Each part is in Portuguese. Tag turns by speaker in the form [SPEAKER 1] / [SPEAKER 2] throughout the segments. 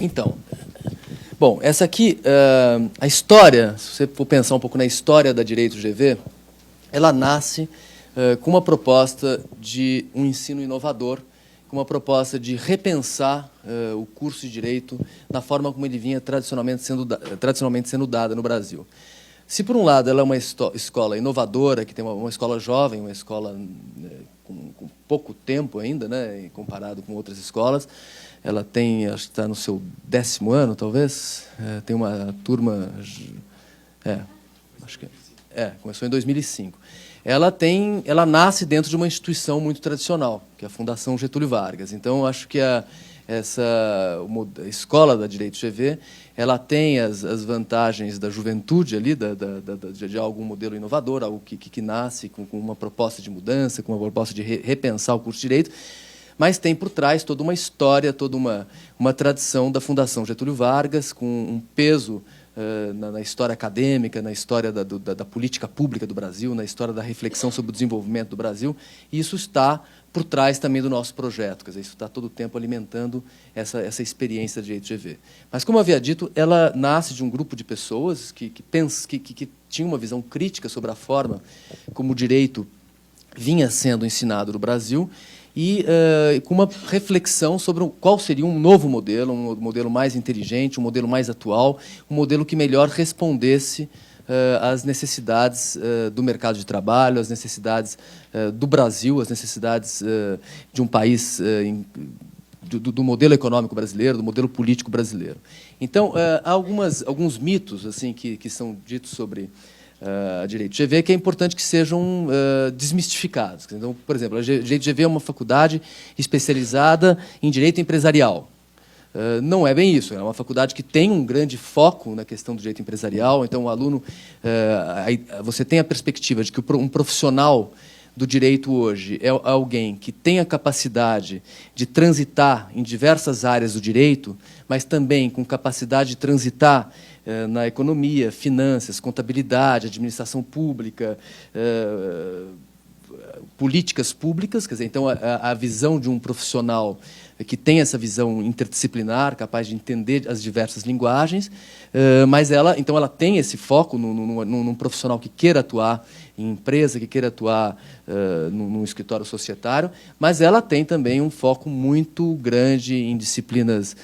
[SPEAKER 1] Então, bom, essa aqui, a história, se você for pensar um pouco na história da Direito GV, ela nasce com uma proposta de um ensino inovador, com uma proposta de repensar o curso de Direito na forma como ele vinha tradicionalmente sendo dada no Brasil. Se, por um lado, ela é uma escola inovadora, que tem uma escola jovem, uma escola com pouco tempo ainda, né, comparado com outras escolas, ela tem, acho que está no seu 10º ano, talvez, tem uma turma, acho que começou em 2005. Ela nasce dentro de uma instituição muito tradicional, que é a Fundação Getúlio Vargas. Então, acho que essa escola da Direito GV, ela tem as vantagens da juventude ali, de algum modelo inovador, algo que nasce com uma proposta de mudança, com uma proposta de repensar o curso de Direito, mas tem por trás toda uma história, toda uma tradição da Fundação Getúlio Vargas, com um peso na história acadêmica, na história da política pública do Brasil, na história da reflexão sobre o desenvolvimento do Brasil, e isso está por trás também do nosso projeto, quer dizer, isso está todo o tempo alimentando essa experiência da Direito GV. Mas, como eu havia dito, ela nasce de um grupo de pessoas que tinham uma visão crítica sobre a forma como o direito vinha sendo ensinado no Brasil, e com uma reflexão sobre qual seria um novo modelo, um modelo mais inteligente, um modelo mais atual, um modelo que melhor respondesse às necessidades do mercado de trabalho, às necessidades do Brasil, às necessidades de um país, do modelo econômico brasileiro, do modelo político brasileiro. Então, há alguns mitos assim que são ditos sobre a Direito GV, que é importante que sejam desmistificados. Então, por exemplo, a Direito GV é uma faculdade especializada em direito empresarial. Não é bem isso, é uma faculdade que tem um grande foco na questão do direito empresarial, então o aluno, você tem a perspectiva de que um profissional do direito hoje é alguém que tem a capacidade de transitar em diversas áreas do direito, mas também com capacidade de transitar na economia, finanças, contabilidade, administração pública, políticas públicas, quer dizer, então a visão de um profissional que tem essa visão interdisciplinar, capaz de entender as diversas linguagens, mas ela tem esse foco num profissional que queira atuar em empresa, que queira atuar num escritório societário, mas ela tem também um foco muito grande em disciplinas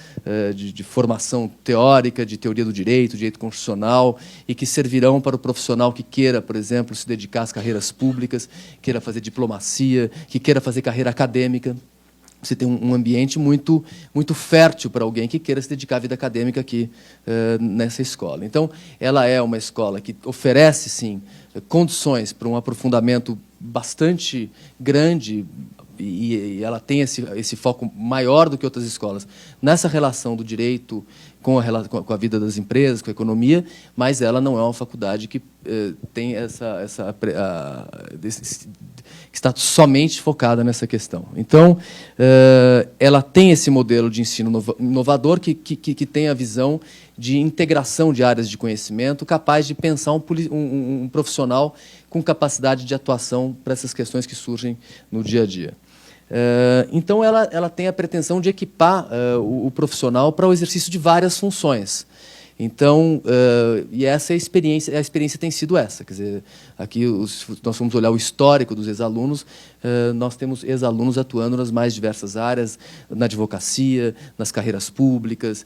[SPEAKER 1] de formação teórica, de teoria do direito constitucional, e que servirão para o profissional que queira, por exemplo, se dedicar às carreiras públicas, queira fazer diplomacia, que queira fazer carreira acadêmica. Você tem um ambiente muito fértil para alguém que queira se dedicar à vida acadêmica aqui nessa escola. Então, ela é uma escola que oferece, sim, condições para um aprofundamento bastante grande, e ela tem esse foco maior do que outras escolas nessa relação do direito com a vida das empresas, com a economia, mas ela não é uma faculdade que tem que está somente focada nessa questão. Então, ela tem esse modelo de ensino inovador que tem a visão de integração de áreas de conhecimento, capaz de pensar um profissional com capacidade de atuação para essas questões que surgem no dia a dia. Então, ela tem a pretensão de equipar o profissional para o exercício de várias funções. Então, e essa a experiência tem sido essa. Quer dizer, aqui nós vamos olhar o histórico dos ex-alunos, nós temos ex-alunos atuando nas mais diversas áreas, na advocacia, nas carreiras públicas,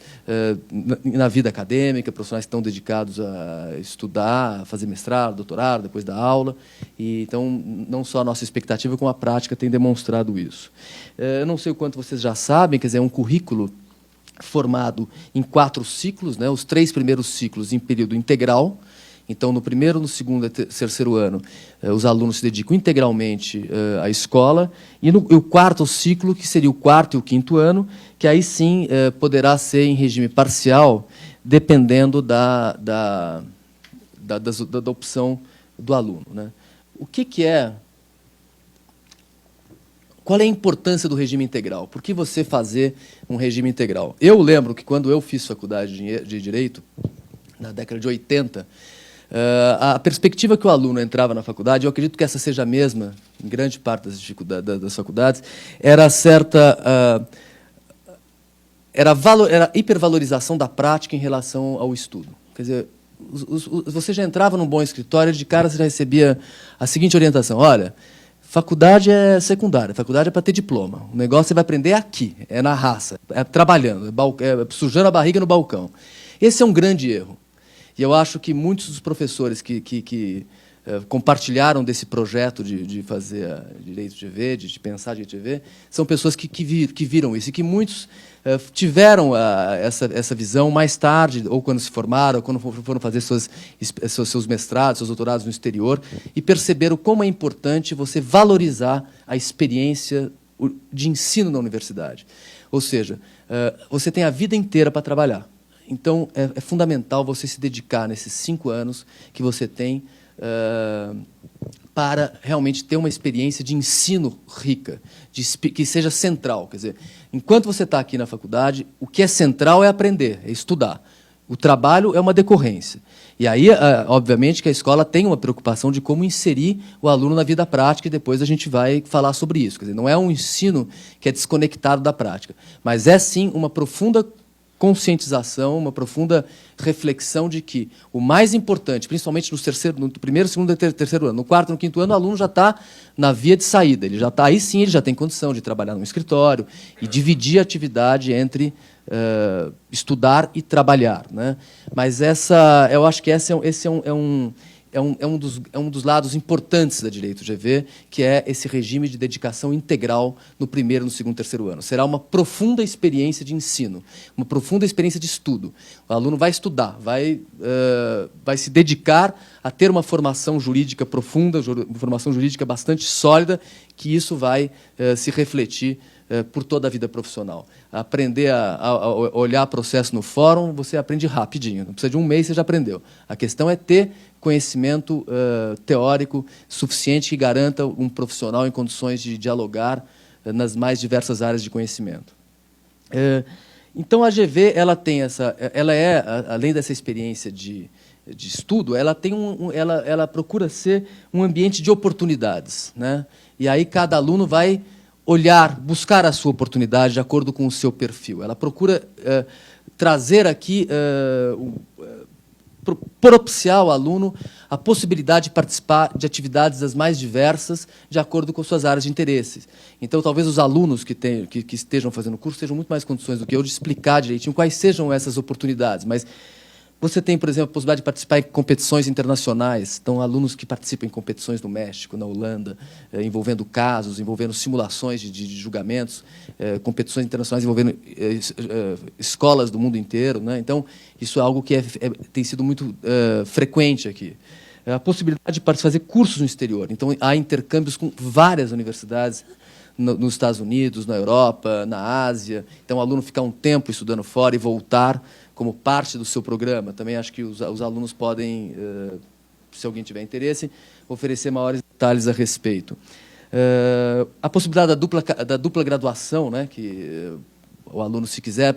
[SPEAKER 1] na vida acadêmica, profissionais que estão dedicados a estudar, a fazer mestrado, doutorado, depois da aula. E, então, não só a nossa expectativa, como a prática tem demonstrado isso. Eu não sei o quanto vocês já sabem, quer dizer, é um currículo formado em 4 ciclos, né, os 3 primeiros ciclos em período integral. Então, no primeiro, no segundo e terceiro ano, os alunos se dedicam integralmente à escola, e o quarto ciclo, que seria o 4º e o 5º ano, que aí sim poderá ser em regime parcial, dependendo da opção do aluno, né. O que é... Qual é a importância do regime integral? Por que você fazer um regime integral? Eu lembro que, quando eu fiz faculdade de Direito, na década de 80, a perspectiva que o aluno entrava na faculdade, eu acredito que essa seja a mesma em grande parte das faculdades, era certa era hipervalorização da prática em relação ao estudo. Quer dizer, você já entrava num bom escritório, de cara você já recebia a seguinte orientação: olha, faculdade é secundária, faculdade é para ter diploma. O negócio você vai aprender aqui, é na raça, é trabalhando, é sujando a barriga no balcão. Esse é um grande erro. E eu acho que muitos dos professores que compartilharam desse projeto de fazer Direito GV, de pensar Direito GV, são pessoas que viram isso, e que muitos tiveram essa visão mais tarde, ou quando se formaram, ou quando foram fazer seus mestrados, seus doutorados no exterior, e perceberam como é importante você valorizar a experiência de ensino na universidade. Ou seja, você tem a vida inteira para trabalhar. Então, é fundamental você se dedicar nesses 5 anos que você tem para realmente ter uma experiência de ensino rica, que seja central. Quer dizer, enquanto você está aqui na faculdade, o que é central é aprender, é estudar. O trabalho é uma decorrência. E aí, obviamente, que a escola tem uma preocupação de como inserir o aluno na vida prática, e depois a gente vai falar sobre isso. Quer dizer, não é um ensino que é desconectado da prática, mas é, sim, uma profunda conscientização, uma profunda reflexão de que o mais importante, principalmente no primeiro, segundo e terceiro ano, no quarto, no quinto ano, o aluno já está na via de saída. Ele já está, aí sim, ele já tem condição de trabalhar num escritório e dividir a atividade entre estudar e trabalhar, né? Mas eu acho que esse é um dos lados importantes da Direito GV, que é esse regime de dedicação integral no primeiro, no segundo e terceiro ano. Será uma profunda experiência de ensino, uma profunda experiência de estudo. O aluno vai estudar, vai se dedicar a ter uma formação jurídica profunda, uma formação jurídica bastante sólida, que isso vai se refletir por toda a vida profissional. Aprender a olhar processo no fórum, você aprende rapidinho. Não precisa de um mês, você já aprendeu. A questão é ter conhecimento teórico suficiente que garanta um profissional em condições de dialogar nas mais diversas áreas de conhecimento. Então, a GV, ela tem além dessa experiência de estudo, ela ela procura ser um ambiente de oportunidades, né? E aí cada aluno vai buscar a sua oportunidade de acordo com o seu perfil. Ela procura trazer aqui, propiciar ao aluno a possibilidade de participar de atividades das mais diversas, de acordo com suas áreas de interesse. Então, talvez os alunos que estejam fazendo o curso tenham muito mais condições do que eu de explicar direitinho quais sejam essas oportunidades, mas você tem, por exemplo, a possibilidade de participar em competições internacionais. Então, alunos que participam em competições no México, na Holanda, envolvendo casos, envolvendo simulações de julgamentos, competições internacionais envolvendo escolas do mundo inteiro, né? Então, isso é algo que tem sido muito frequente aqui. A possibilidade de fazer cursos no exterior. Então, há intercâmbios com várias universidades nos Estados Unidos, na Europa, na Ásia. Então, o aluno ficar um tempo estudando fora e voltar como parte do seu programa. Também acho que os alunos podem, se alguém tiver interesse, oferecer maiores detalhes a respeito. A possibilidade da dupla graduação, né, que o aluno, se quiser,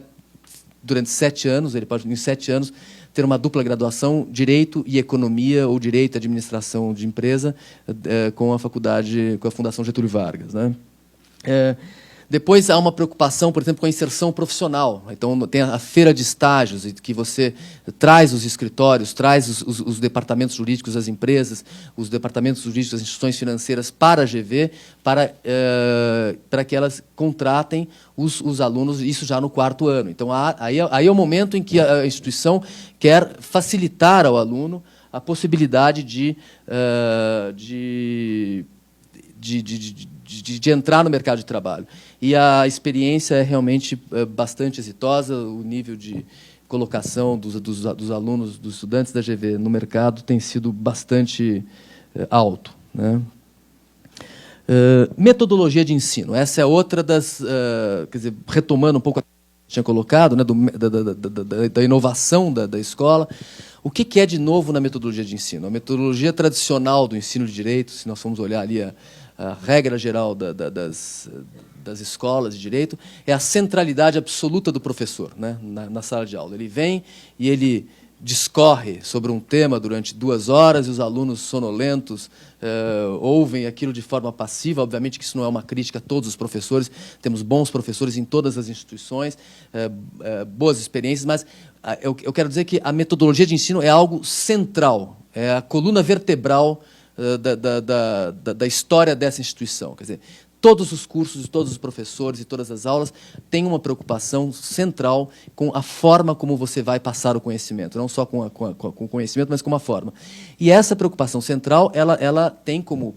[SPEAKER 1] durante 7 anos, ele pode, em 7 anos, ter uma dupla graduação, Direito e Economia, ou Direito e Administração de Empresa, com a faculdade, com a Fundação Getúlio Vargas, né? Depois há uma preocupação, por exemplo, com a inserção profissional. Então, tem a feira de estágios, em que você traz os escritórios, traz os departamentos jurídicos das empresas, os departamentos jurídicos das instituições financeiras para a GV, para que elas contratem os alunos, isso já no 4º ano. Então, aí é o momento em que a instituição quer facilitar ao aluno a possibilidade de entrar no mercado de trabalho. E a experiência é realmente bastante exitosa, o nível de colocação dos alunos, dos estudantes da GV no mercado tem sido bastante alto, né? Metodologia de ensino. Essa é outra das... quer dizer, retomando um pouco a que eu tinha colocado, né, da inovação da escola. O que é de novo na metodologia de ensino? A metodologia tradicional do ensino de direito, se nós formos olhar ali a regra geral das escolas de direito, é a centralidade absoluta do professor, né, na sala de aula. Ele vem e ele discorre sobre um tema durante 2 horas e os alunos sonolentos ouvem aquilo de forma passiva. Obviamente que isso não é uma crítica a todos os professores, temos bons professores em todas as instituições, boas experiências, mas eu quero dizer que a metodologia de ensino é algo central, é a coluna vertebral da história dessa instituição. Quer dizer, todos os cursos, todos os professores e todas as aulas têm uma preocupação central com a forma como você vai passar o conhecimento, não só com o conhecimento, mas com a forma. E essa preocupação central, ela tem como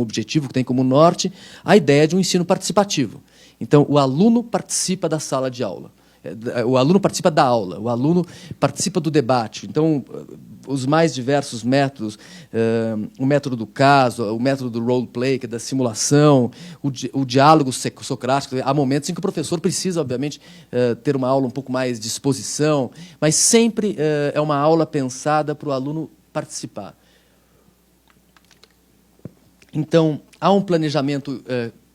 [SPEAKER 1] objetivo, tem como norte, a ideia de um ensino participativo. Então, o aluno participa da sala de aula. O aluno participa da aula, o aluno participa do debate. Então, os mais diversos métodos, o método do caso, o método do role-play, que é da simulação, o diálogo socrático. Há momentos em que o professor precisa, obviamente, ter uma aula um pouco mais de exposição, mas sempre é uma aula pensada para o aluno participar. Então, há um planejamento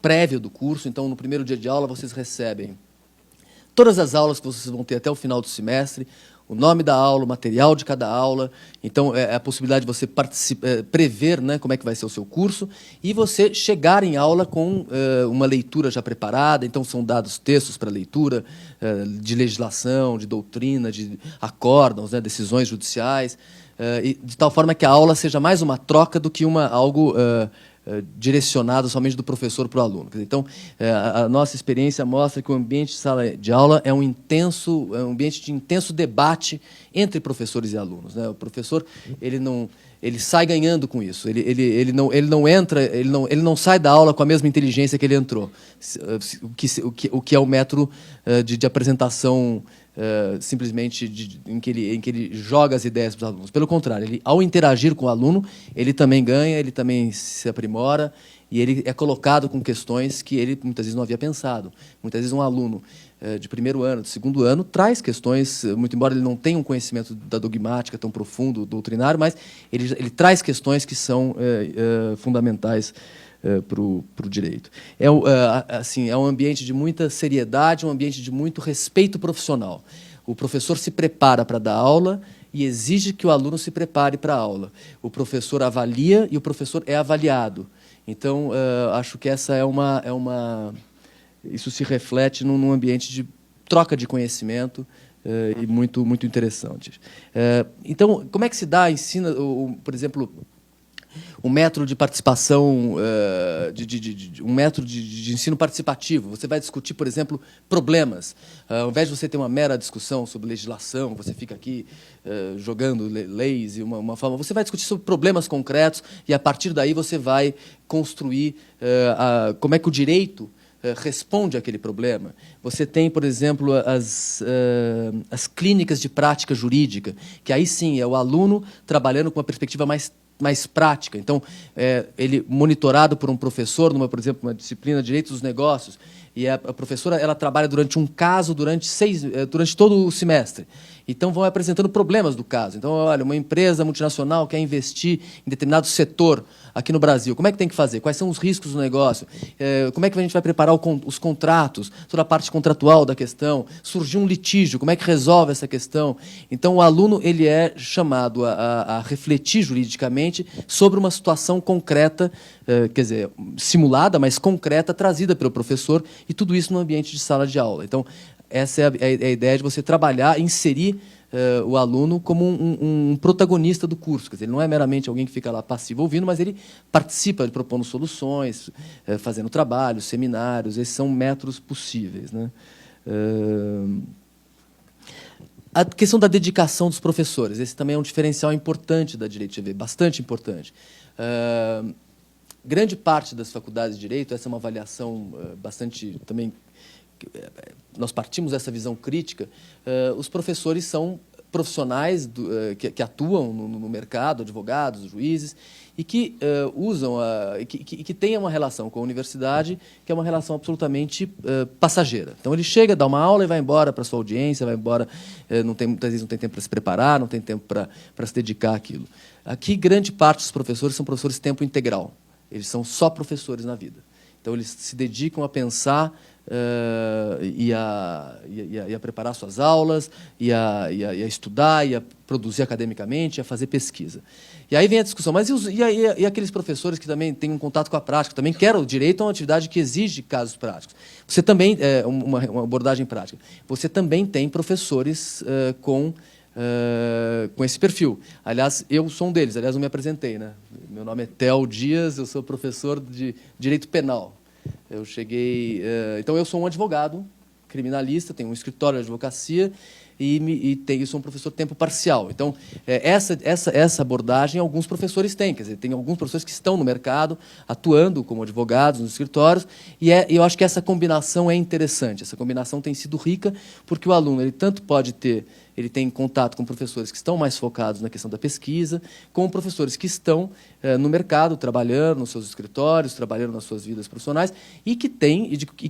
[SPEAKER 1] prévio do curso. Então, no primeiro dia de aula, vocês recebem todas as aulas que vocês vão ter até o final do semestre, o nome da aula, o material de cada aula. Então, é a possibilidade de você prever, né, como é que vai ser o seu curso, e você chegar em aula com uma leitura já preparada. Então, são dados textos para leitura, de legislação, de doutrina, de acórdãos, né, decisões judiciais, e de tal forma que a aula seja mais uma troca do que algo direcionado somente do professor para o aluno. Então, a nossa experiência mostra que o ambiente de sala de aula é um ambiente de intenso debate entre professores e alunos, né? O professor, ele sai ganhando com isso. Ele não sai da aula com a mesma inteligência que ele entrou. O que é o método de apresentação simplesmente em que ele joga as ideias para os alunos. Pelo contrário, ao interagir com o aluno, ele também ganha, ele também se aprimora, e ele é colocado com questões que ele muitas vezes não havia pensado. Muitas vezes um aluno de primeiro ano, de segundo ano, traz questões, muito embora ele não tenha um conhecimento da dogmática tão profundo, doutrinário, mas ele traz questões que são fundamentais para o direito. É um ambiente de muita seriedade, um ambiente de muito respeito profissional. O professor se prepara para dar aula e exige que o aluno se prepare para a aula. O professor avalia e o professor é avaliado. Então, acho que essa isso se reflete num ambiente de troca de conhecimento e muito interessante. Então, como é que se ensina, por exemplo, um método de participação, um método de ensino participativo? Você vai discutir, por exemplo, problemas. Ao invés de você ter uma mera discussão sobre legislação, você fica aqui jogando leis e uma forma, você vai discutir sobre problemas concretos e, a partir daí, você vai construir como é que o direito responde àquele problema. Você tem, por exemplo, as clínicas de prática jurídica, que aí sim é o aluno trabalhando com uma perspectiva mais prática. Então, ele monitorado por um professor, por exemplo, uma disciplina de Direito dos Negócios, e a professora ela trabalha durante um caso durante todo o semestre. Então, vão apresentando problemas do caso. Então, olha, uma empresa multinacional quer investir em determinado setor aqui no Brasil. Como é que tem que fazer? Quais são os riscos do negócio? Como é que a gente vai preparar os contratos? Toda a parte contratual da questão. Surgiu um litígio, como é que resolve essa questão? Então, o aluno ele é chamado a refletir juridicamente sobre uma situação concreta, quer dizer, simulada, mas concreta, trazida pelo professor, e tudo isso no ambiente de sala de aula. Então, essa é a ideia de você trabalhar, inserir o aluno como um protagonista do curso. Quer dizer, ele não é meramente alguém que fica lá passivo ouvindo, mas ele participa propondo soluções, fazendo trabalhos, seminários. Esses são métodos possíveis, né? A questão da dedicação dos professores. Esse também é um diferencial importante da Direito GV, bastante importante. Grande parte das faculdades de Direito, essa é uma avaliação bastante também. Nós partimos dessa visão crítica. Os professores são profissionais que atuam no mercado, advogados, juízes, e que usam, que têm uma relação com a universidade que é uma relação absolutamente passageira. Então, ele chega, dá uma aula e vai embora para a sua audiência, vai embora, muitas vezes não tem tempo para se preparar, não tem tempo para se dedicar àquilo. Aqui, grande parte dos professores são professores de tempo integral. Eles são só professores na vida. Então, eles se dedicam a pensar e a preparar suas aulas, e a estudar, e a produzir academicamente, e a fazer pesquisa. E aí vem a discussão, mas e aqueles professores que também têm um contato com a prática, também querem o direito a uma atividade que exige casos práticos? Você também, uma abordagem prática, você também tem professores com esse perfil. Aliás, eu sou um deles, aliás, eu me apresentei, né? Meu nome é Theo Dias, eu sou professor de Direito Penal. Eu cheguei... então, eu sou um advogado criminalista, tenho um escritório de advocacia e sou um professor tempo parcial. Então, essa abordagem alguns professores têm. Quer dizer, tem alguns professores que estão no mercado, atuando como advogados nos escritórios, e eu acho que essa combinação é interessante. Essa combinação tem sido rica, porque o aluno ele tanto pode ter... Ele tem contato com professores que estão mais focados na questão da pesquisa, com professores que estão no mercado, trabalhando nos seus escritórios, trabalhando nas suas vidas profissionais, e que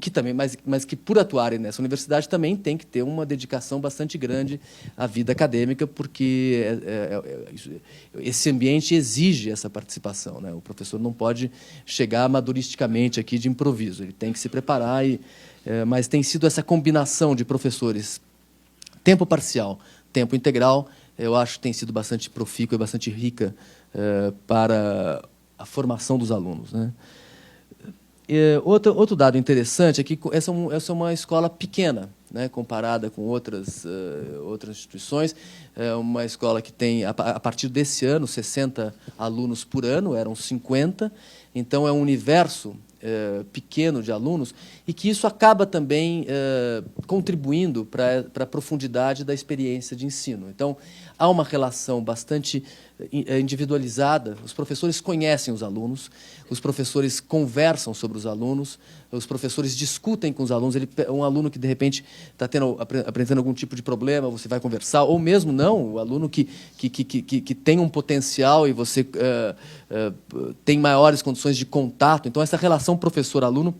[SPEAKER 1] também, mas que por atuarem nessa universidade também tem que ter uma dedicação bastante grande à vida acadêmica, porque esse ambiente exige essa participação, né? O professor não pode chegar amadoristicamente aqui de improviso, ele tem que se preparar, mas tem sido essa combinação de professores tempo parcial, tempo integral, eu acho que tem sido bastante profícua e bastante rica para a formação dos alunos, né? Outro dado interessante é que essa é uma escola pequena, né, comparada com outras instituições. É uma escola que tem, a partir desse ano, 60 alunos por ano, eram 50, então é um universo pequeno de alunos, e que isso acaba também contribuindo para a profundidade da experiência de ensino. Então, há uma relação bastante individualizada, os professores conhecem os alunos, os professores conversam sobre os alunos, os professores discutem com os alunos. Um aluno que, de repente, está apresentando algum tipo de problema, você vai conversar, ou mesmo não, o aluno que tem um potencial e você tem maiores condições de contato. Então, essa relação professor-aluno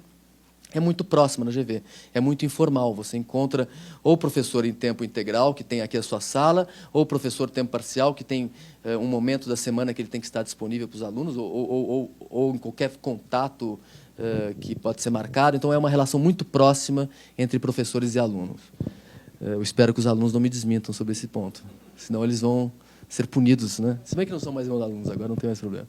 [SPEAKER 1] é muito próxima na GV, é muito informal. Você encontra ou professor em tempo integral, que tem aqui a sua sala, ou professor tempo parcial, que tem um momento da semana que ele tem que estar disponível para os alunos, ou em qualquer contato que pode ser marcado. Então, é uma relação muito próxima entre professores e alunos. Eu espero que os alunos não me desmintam sobre esse ponto, senão eles vão ser punidos, né? Se bem que não são mais meus alunos, agora não tem mais problema.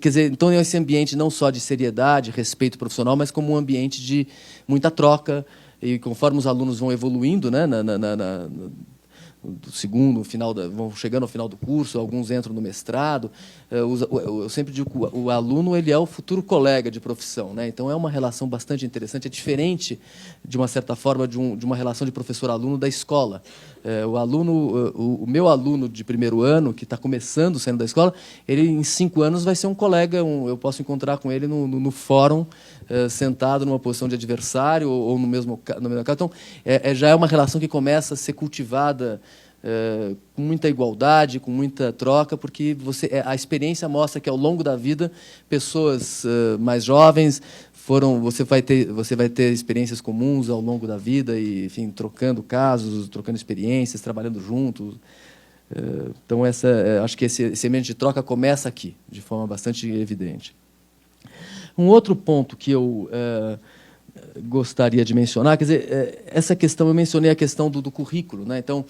[SPEAKER 1] Quer dizer, então, é esse ambiente não só de seriedade, respeito profissional, mas como um ambiente de muita troca, e conforme os alunos vão evoluindo, né, do segundo, vão chegando ao final do curso, alguns entram no mestrado. Eu sempre digo que o aluno ele é o futuro colega de profissão, né? Então, é uma relação bastante interessante, é diferente, de uma certa forma, de uma relação de professor-aluno da escola. O meu aluno de primeiro ano, que está começando saindo da escola, ele, em 5 anos, vai ser um colega, eu posso encontrar com ele no fórum, sentado numa posição de adversário ou no mesmo caso. Então, já é uma relação que começa a ser cultivada com muita igualdade, com muita troca, porque a experiência mostra que, ao longo da vida, pessoas mais jovens você vai ter experiências comuns ao longo da vida, e, enfim, trocando casos, trocando experiências, trabalhando juntos. Então, acho que esse ambiente de troca começa aqui, de forma bastante evidente. Um outro ponto que eu gostaria de mencionar, quer dizer, essa questão, eu mencionei a questão do currículo, né? Então,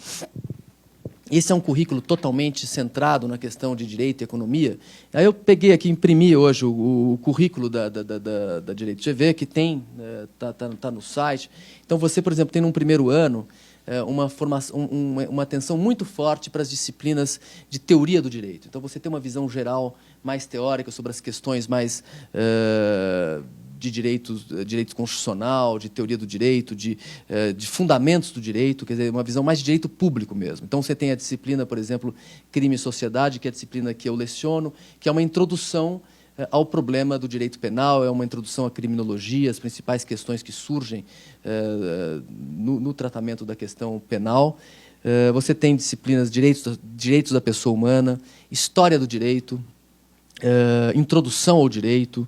[SPEAKER 1] esse é um currículo totalmente centrado na questão de direito e economia. Aí eu peguei aqui, imprimi hoje o currículo da Direito GV, que está no site. Então, você, por exemplo, tem num primeiro ano uma atenção muito forte para as disciplinas de teoria do direito. Então, você tem uma visão geral mais teórica sobre as questões mais de direito constitucional, de teoria do direito, de fundamentos do direito, quer dizer, uma visão mais de direito público mesmo. Então, você tem a disciplina, por exemplo, Crime e Sociedade, que é a disciplina que eu leciono, que é uma introdução ao problema do direito penal, é uma introdução à criminologia, as principais questões que surgem no tratamento da questão penal. Você tem disciplinas direitos da pessoa humana, história do direito, introdução ao direito,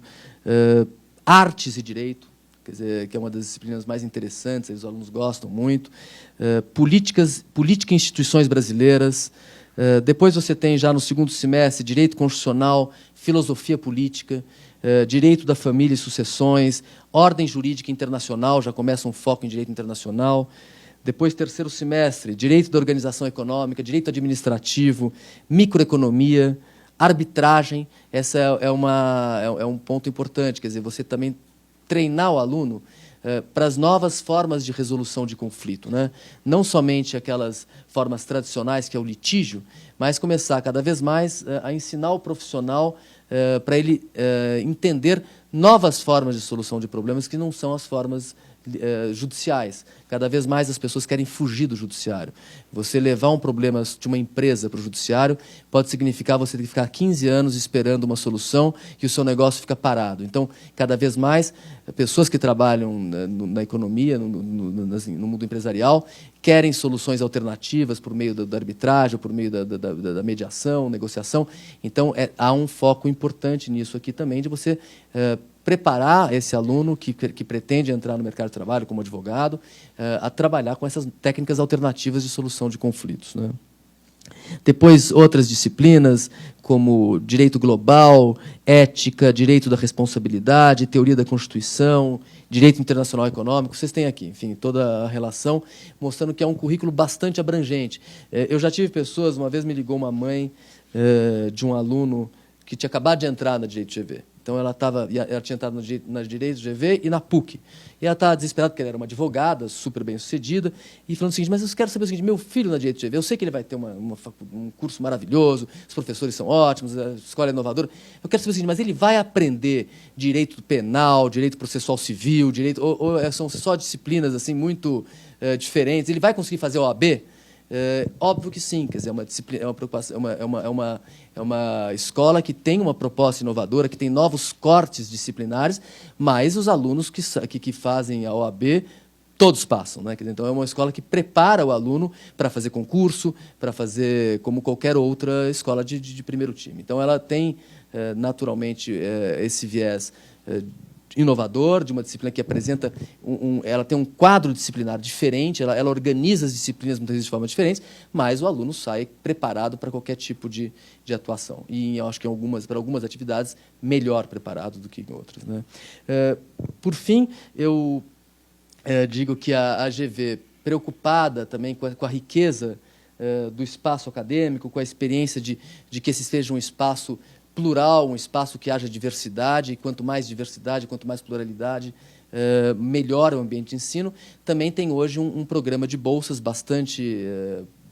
[SPEAKER 1] artes e direito, quer dizer, que é uma das disciplinas mais interessantes, os alunos gostam muito, política e instituições brasileiras, Depois você tem, já no segundo semestre, Direito Constitucional, Filosofia Política, Direito da Família e Sucessões, Ordem Jurídica Internacional, já começa um foco em Direito Internacional. Depois, terceiro semestre, Direito da Organização Econômica, Direito Administrativo, Microeconomia, Arbitragem. Essa é um ponto importante, quer dizer, você também treinar o aluno para as novas formas de resolução de conflito, né? Não somente aquelas formas tradicionais, que é o litígio, mas começar cada vez mais a ensinar o profissional para ele entender novas formas de solução de problemas que não são as formas judiciais. Cada vez mais as pessoas querem fugir do judiciário. Você levar um problema de uma empresa para o judiciário pode significar você ter que ficar 15 anos esperando uma solução e o seu negócio fica parado. Então, cada vez mais, pessoas que trabalham na economia, no mundo empresarial, querem soluções alternativas por meio da arbitragem, por meio da mediação, negociação. Então, há um foco importante nisso aqui também, de você preparar esse aluno que pretende entrar no mercado de trabalho como advogado a trabalhar com essas técnicas alternativas de solução de conflitos, né? Depois, outras disciplinas, como Direito Global, Ética, Direito da Responsabilidade, Teoria da Constituição, Direito Internacional Econômico. Vocês têm aqui, enfim, toda a relação, mostrando que é um currículo bastante abrangente. Eu já tive pessoas, uma vez me ligou uma mãe de um aluno que tinha acabado de entrar na Direito GV. Então, ela tinha entrado na Direito GV e na PUC. E ela estava desesperada, porque ela era uma advogada, super bem-sucedida, e falando o seguinte: mas eu quero saber o seguinte, meu filho na Direito GV, eu sei que ele vai ter um curso maravilhoso, os professores são ótimos, a escola é inovadora, eu quero saber o seguinte, mas ele vai aprender direito penal, direito processual civil, direito, ou são só disciplinas assim, muito diferentes, ele vai conseguir fazer OAB? Óbvio que sim, quer dizer, é uma preocupação, é uma escola que tem uma proposta inovadora, que tem novos cortes disciplinares, mas os alunos que fazem a OAB, todos passam, né? Quer dizer, então, é uma escola que prepara o aluno para fazer concurso, para fazer como qualquer outra escola de primeiro time. Então, ela tem, naturalmente, esse viés inovador, de uma disciplina que apresenta ela tem um quadro disciplinar diferente, ela organiza as disciplinas muitas vezes de forma diferente, mas o aluno sai preparado para qualquer tipo de atuação. E eu acho que para algumas atividades, melhor preparado do que em outras, né? Por fim, eu digo que a GV, preocupada também com a riqueza do espaço acadêmico, com a experiência de que esse seja um espaço plural, um espaço que haja diversidade, e quanto mais diversidade, quanto mais pluralidade, melhor o ambiente de ensino. Também tem hoje um programa de bolsas bastante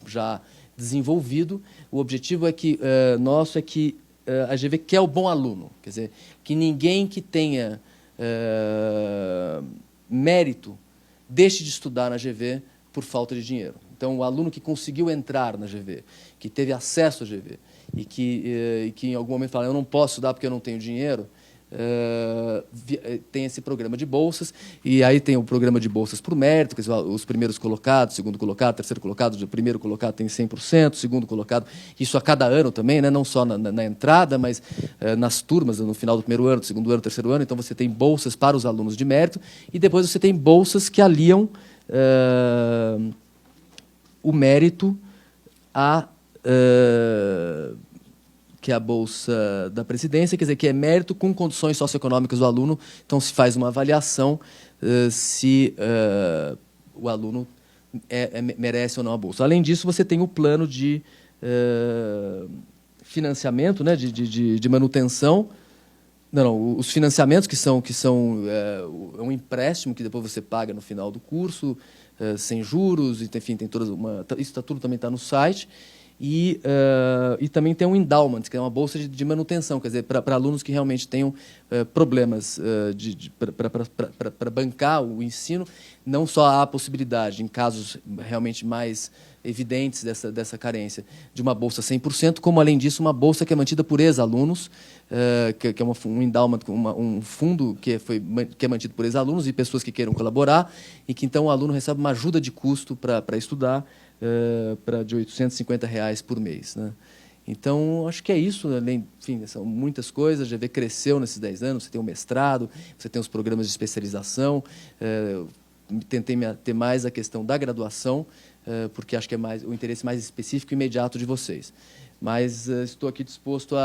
[SPEAKER 1] já desenvolvido. O objetivo nosso é que a GV quer o bom aluno, quer dizer, que ninguém que tenha mérito deixe de estudar na GV por falta de dinheiro. Então, o aluno que conseguiu entrar na GV, que teve acesso à GV, e que em algum momento fala, eu não posso estudar porque eu não tenho dinheiro, tem esse programa de bolsas, e aí tem o programa de bolsas por mérito, quer dizer, os primeiros colocados, segundo colocado, terceiro colocado, o primeiro colocado tem 100%, segundo colocado, isso a cada ano também, né? Não só na entrada, mas nas turmas, no final do primeiro ano, do segundo ano, terceiro ano. Então, você tem bolsas para os alunos de mérito, e depois você tem bolsas que aliam o mérito que é a bolsa da presidência, quer dizer, que é mérito com condições socioeconômicas do aluno. Então, se faz uma avaliação se o aluno merece ou não a bolsa. Além disso, você tem o plano de financiamento, né, de manutenção. Não, os financiamentos que são um empréstimo que depois você paga no final do curso, sem juros, enfim, tem isso tudo também está no site. E também tem um endowment, que é uma bolsa de manutenção, quer dizer, para alunos que realmente tenham problemas para bancar o ensino. Não só há a possibilidade, em casos realmente mais evidentes dessa carência, de uma bolsa 100%, como, além disso, uma bolsa que é mantida por ex-alunos, que é um endowment, um fundo que é mantido por ex-alunos e pessoas que queiram colaborar, e que, então, o aluno recebe uma ajuda de custo para estudar, de R$ 850 por mês, né? Então, acho que é isso. Enfim, são muitas coisas. A GV cresceu nesses 10 anos. Você tem o mestrado, você tem os programas de especialização. Tentei ter mais a questão da graduação, porque acho que é o interesse mais específico e imediato de vocês. Mas estou aqui disposto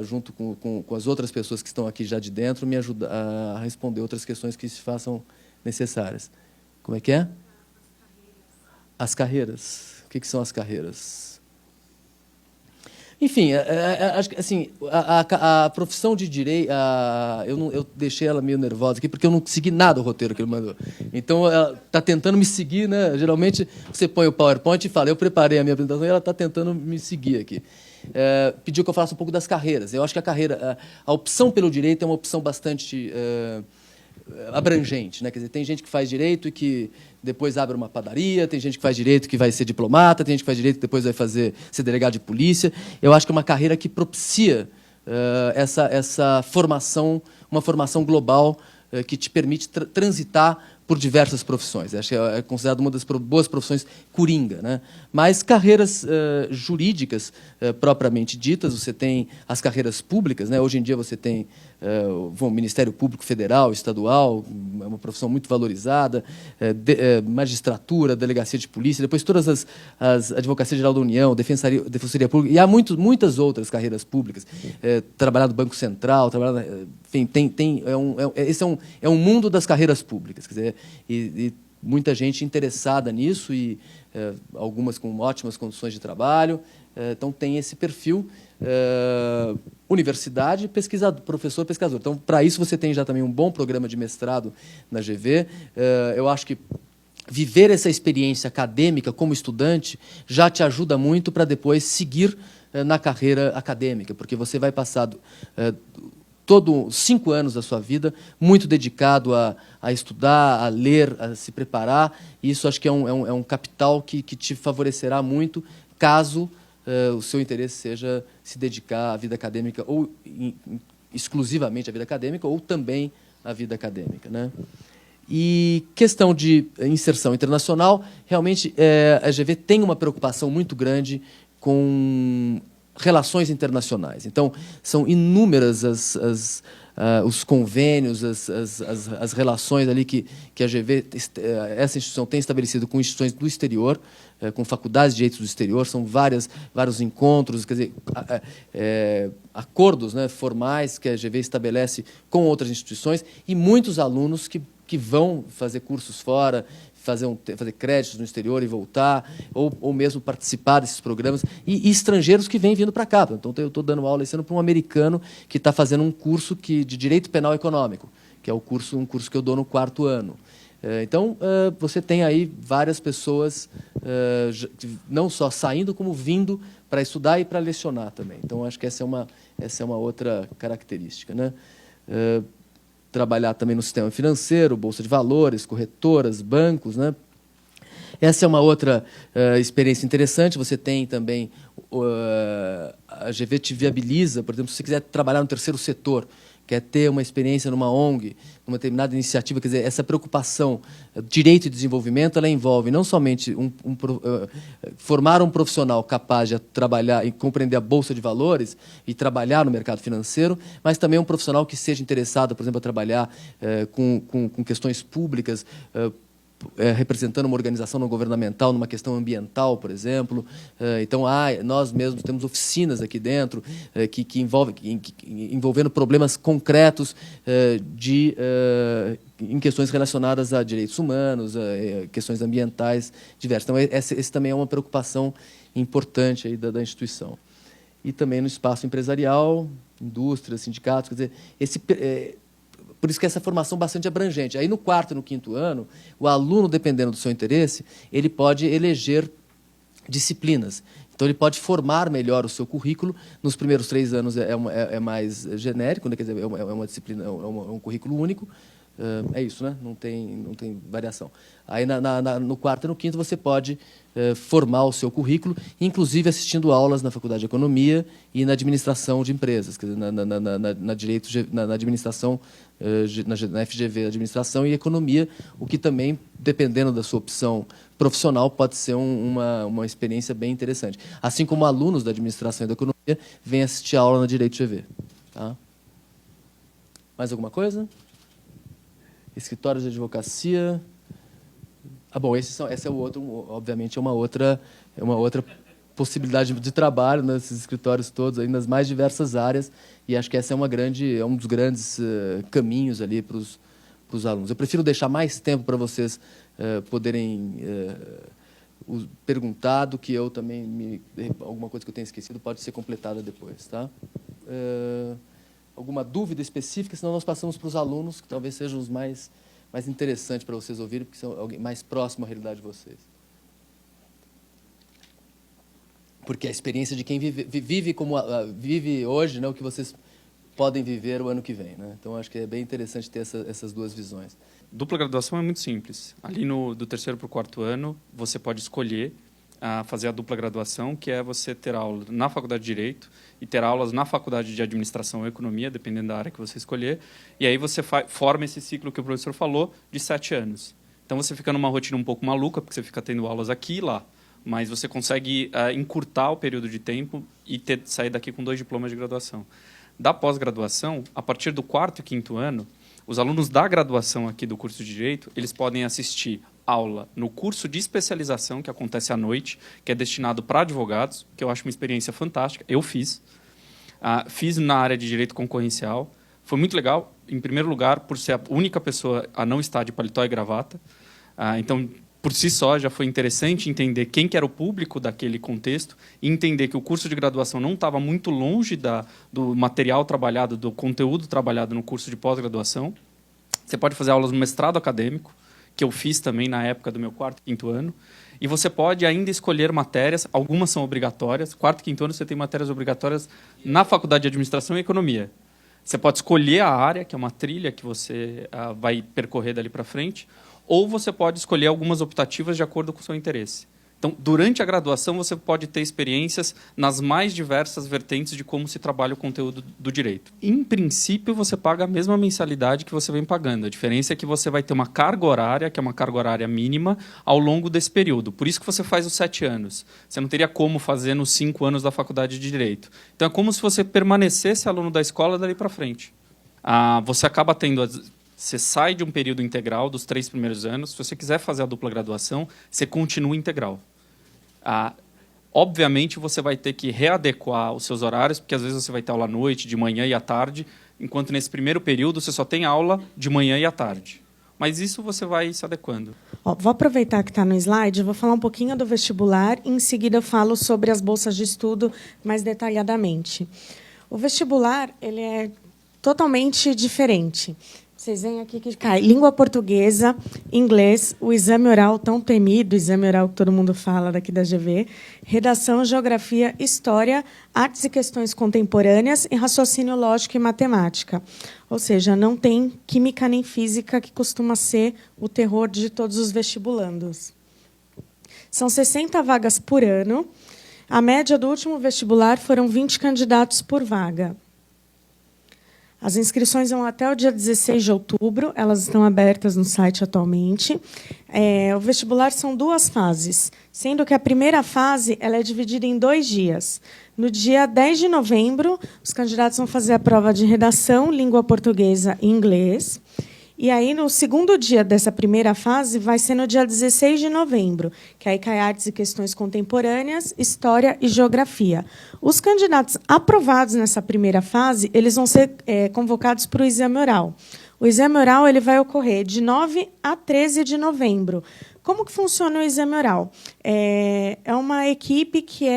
[SPEAKER 1] junto com as outras pessoas que estão aqui já de dentro, me ajudar a responder outras questões que se façam necessárias. Como é que é? As carreiras. O que são as carreiras? Enfim, acho que assim, a profissão de direito, eu deixei ela meio nervosa aqui porque eu não segui nada o roteiro que ele mandou. Então, ela está tentando me seguir, né? Geralmente, você põe o PowerPoint e fala, eu preparei a minha apresentação e ela está tentando me seguir aqui. Pediu que eu falasse um pouco das carreiras. Eu acho que a opção pelo direito é uma opção bastante abrangente, né? Quer dizer, tem gente que faz direito e que depois abre uma padaria, tem gente que faz direito que vai ser diplomata, tem gente que faz direito que depois vai ser delegado de polícia. Eu acho que é uma carreira que propicia essa formação, uma formação global que te permite transitar por diversas profissões. Acho que é considerado uma das boas profissões coringa, né? Mas carreiras jurídicas propriamente ditas, você tem as carreiras públicas, né? Hoje em dia você tem o Ministério Público Federal, Estadual, é uma profissão muito valorizada, magistratura, delegacia de polícia, depois todas as Advocacia Geral da União, Defensoria Pública, e há muitas outras carreiras públicas, trabalhar no Banco Central, enfim, esse é um mundo das carreiras públicas, quer dizer, e muita gente interessada nisso, e algumas com ótimas condições de trabalho, então tem esse perfil. Universidade, pesquisador, professor, pesquisador. Então, para isso, você tem já também um bom programa de mestrado na GV. Eu acho que viver essa experiência acadêmica como estudante já te ajuda muito para depois seguir na carreira acadêmica, porque você vai passar todos 5 anos da sua vida muito dedicado a estudar, a ler, a se preparar. E isso acho que é um capital que te favorecerá muito caso o seu interesse seja se dedicar à vida acadêmica, ou exclusivamente à vida acadêmica, ou também à vida acadêmica, né? E questão de inserção internacional, realmente a GV tem uma preocupação muito grande com relações internacionais. Então, são inúmeras os convênios, as relações ali que a GV, essa instituição tem estabelecido com instituições do exterior, com faculdades de direitos do exterior, são vários encontros, quer dizer, acordos, né, formais que a GV estabelece com outras instituições, e muitos alunos que vão fazer cursos fora, fazer créditos no exterior e voltar, ou mesmo participar desses programas, e estrangeiros que vêm vindo para cá. Então, eu estou dando aula esse ano para um americano que está fazendo um curso de Direito Penal Econômico, que é um curso que eu dou no 4º ano. Então, você tem aí várias pessoas não só saindo, como vindo para estudar e para lecionar também. Então, acho que essa é uma outra característica, né? Trabalhar também no sistema financeiro, bolsa de valores, corretoras, bancos, né? Essa é uma outra experiência interessante. Você tem também a GV te viabiliza, por exemplo, se você quiser trabalhar no terceiro setor, quer ter uma experiência numa ONG, numa determinada iniciativa, quer dizer, essa preocupação, direito e desenvolvimento, ela envolve não somente formar um profissional capaz de trabalhar e compreender a bolsa de valores e trabalhar no mercado financeiro, mas também um profissional que seja interessado, por exemplo, a trabalhar com questões públicas, representando uma organização não governamental numa questão ambiental, por exemplo. Então, nós mesmos temos oficinas aqui dentro envolvendo problemas concretos em questões relacionadas a direitos humanos, questões ambientais diversas. Então, esse também é uma preocupação importante aí da instituição. E também no espaço empresarial, indústrias, sindicatos, quer dizer, por isso que essa formação é bastante abrangente. Aí, no 4º e no 5º ano, o aluno, dependendo do seu interesse, ele pode eleger disciplinas. Então, ele pode formar melhor o seu currículo. Nos primeiros 3 anos é mais genérico, né? Quer dizer, é uma disciplina, é um currículo único. É isso, né? Não tem variação. Aí, no 4º e no 5º, você pode formar o seu currículo, inclusive assistindo aulas na Faculdade de Economia e na Administração de Empresas, quer dizer, na Administração, na FGV, Administração e Economia, o que também, dependendo da sua opção profissional, pode ser uma experiência bem interessante. Assim como alunos da Administração e da Economia vêm assistir aula na Direito GV. Tá? Mais alguma coisa? Escritórios de advocacia, Bom, esse é o outro, obviamente, é uma outra possibilidade de trabalho nesses escritórios todos, aí nas mais diversas áreas, e acho que essa é um dos grandes caminhos ali para os alunos. Eu prefiro deixar mais tempo para vocês poderem perguntar do que eu também alguma coisa que eu tenha esquecido pode ser completada depois, tá? Alguma dúvida específica, senão nós passamos para os alunos, que talvez sejam os mais interessantes para vocês ouvirem, porque são alguém mais próximo à realidade de vocês. Porque a experiência de quem vive hoje, né, o que vocês podem viver o ano que vem, né? Então, acho que é bem interessante ter essas duas visões.
[SPEAKER 2] Dupla graduação é muito simples. Ali do terceiro para o quarto ano, você pode escolher fazer a dupla graduação, que é você ter aula na Faculdade de Direito e ter aulas na Faculdade de Administração ou Economia, dependendo da área que você escolher. E aí você forma esse ciclo que o professor falou de 7 anos. Então, você fica numa rotina um pouco maluca, porque você fica tendo aulas aqui e lá. Mas você consegue encurtar o período de tempo e sair daqui com 2 diplomas de graduação. Da pós-graduação, a partir do 4º e 5º ano, os alunos da graduação aqui do curso de Direito, eles podem assistir aula no curso de especialização, que acontece à noite, que é destinado para advogados, que eu acho uma experiência fantástica. Eu fiz. Fiz na área de Direito Concorrencial. Foi muito legal, em primeiro lugar, por ser a única pessoa a não estar de paletó e gravata. Então, por si só, já foi interessante entender quem que era o público daquele contexto e entender que o curso de graduação não estava muito longe do material trabalhado, do conteúdo trabalhado no curso de pós-graduação. Você pode fazer aulas no mestrado acadêmico, que eu fiz também na época do meu 4º e 5º ano, e você pode ainda escolher matérias, algumas são obrigatórias. 4º e 5º ano você tem matérias obrigatórias na Faculdade de Administração e Economia. Você pode escolher a área, que é uma trilha que você vai percorrer dali para frente, ou você pode escolher algumas optativas de acordo com o seu interesse. Então, durante a graduação, você pode ter experiências nas mais diversas vertentes de como se trabalha o conteúdo do direito. Em princípio, você paga a mesma mensalidade que você vem pagando. A diferença é que você vai ter uma carga horária, que é uma carga horária mínima, ao longo desse período. Por isso que você faz os 7 anos. Você não teria como fazer nos 5 anos da faculdade de Direito. Então, é como se você permanecesse aluno da escola dali para frente. Você acaba tendo... Você sai de um período integral dos 3 primeiros anos. Se você quiser fazer a dupla graduação, você continua integral. Obviamente, você vai ter que readequar os seus horários, porque às vezes você vai ter aula à noite, de manhã e à tarde, enquanto nesse primeiro período você só tem aula de manhã e à tarde. Mas isso você vai se adequando.
[SPEAKER 3] Vou aproveitar que está no slide, vou falar um pouquinho do vestibular, e em seguida eu falo sobre as bolsas de estudo mais detalhadamente. O vestibular ele é totalmente diferente. Vocês veem aqui que cai língua portuguesa, inglês, o exame oral tão temido, o exame oral que todo mundo fala daqui da GV, redação, geografia, história, artes e questões contemporâneas e raciocínio lógico e matemática. Ou seja, não tem química nem física, que costuma ser o terror de todos os vestibulandos. São 60 vagas por ano. A média do último vestibular foram 20 candidatos por vaga. As inscrições vão até o dia 16 de outubro, elas estão abertas no site atualmente. O vestibular são 2 fases, sendo que a primeira fase ela é dividida em 2 dias. No dia 10 de novembro, os candidatos vão fazer a prova de redação, língua portuguesa e inglês. E aí, no segundo dia dessa primeira fase, vai ser no dia 16 de novembro, que aí cai artes e questões contemporâneas, história e geografia. Os candidatos aprovados nessa primeira fase, eles vão ser convocados para o exame oral. O exame oral ele vai ocorrer de 9 a 13 de novembro. Como que funciona o exame oral? É uma equipe que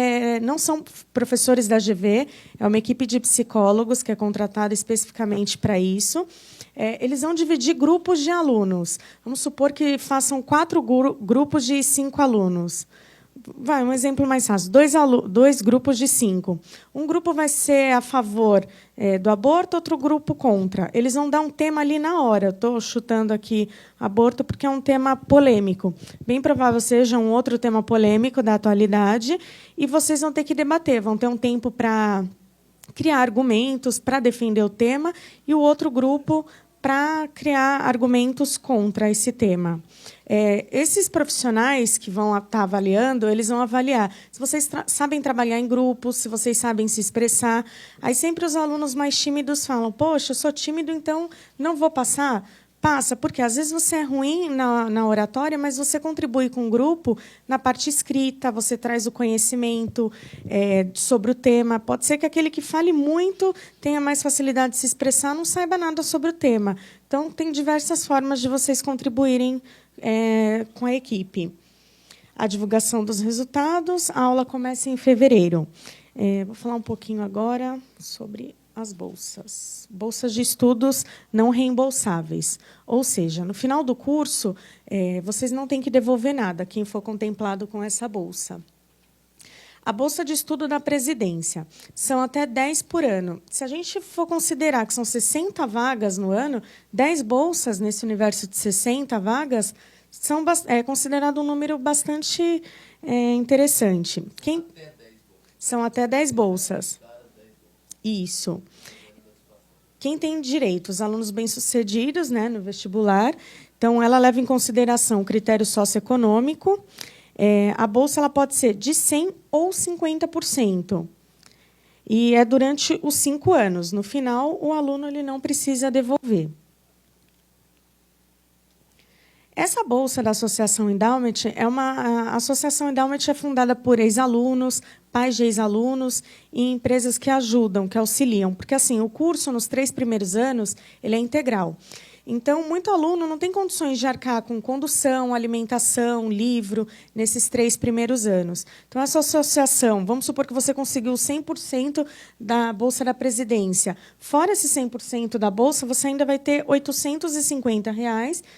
[SPEAKER 3] não são professores da GV, é uma equipe de psicólogos que é contratada especificamente para isso. Eles vão dividir grupos de alunos. Vamos supor que façam 4 grupos de 5 alunos. Um exemplo mais fácil. 2 grupos de 5. Um grupo vai ser a favor do aborto, outro grupo contra. Eles vão dar um tema ali na hora. Estou chutando aqui aborto porque é um tema polêmico. Bem provável seja um outro tema polêmico da atualidade e vocês vão ter que debater. Vão ter um tempo para criar argumentos para defender o tema e o outro grupo para criar argumentos contra esse tema. Esses profissionais que vão estar avaliando, eles vão avaliar se vocês sabem trabalhar em grupos, se vocês sabem se expressar. Aí sempre os alunos mais tímidos falam, poxa, eu sou tímido, então não vou passar. Passa, porque às vezes você é ruim na oratória, mas você contribui com o grupo na parte escrita, você traz o conhecimento sobre o tema. Pode ser que aquele que fale muito tenha mais facilidade de se expressar, não saiba nada sobre o tema. Então, tem diversas formas de vocês contribuírem com a equipe. A divulgação dos resultados, a aula começa em fevereiro. Vou falar um pouquinho agora sobre as bolsas. Bolsas de estudos não reembolsáveis. Ou seja, no final do curso, vocês não têm que devolver nada, quem for contemplado com essa bolsa. A bolsa de estudo da presidência são até 10 por ano. Se a gente for considerar que são 60 vagas no ano, 10 bolsas nesse universo de 60 vagas é considerado um número bastante interessante. São até 10 bolsas. Isso. Quem tem direito? Os alunos bem-sucedidos, né, no vestibular. Então, ela leva em consideração o critério socioeconômico. A bolsa ela pode ser de 100% ou 50%. E é durante os 5 anos. No final, o aluno ele não precisa devolver. Essa bolsa da Associação Endowment a Associação Endowment é fundada por ex-alunos, pais de ex-alunos e empresas que ajudam, que auxiliam, porque assim o curso nos 3 primeiros anos ele é integral. Então, muito aluno não tem condições de arcar com condução, alimentação, livro, nesses 3 primeiros anos. Então, essa associação, vamos supor que você conseguiu 100% da Bolsa da Presidência. Fora esse 100% da Bolsa, você ainda vai ter R$ 850,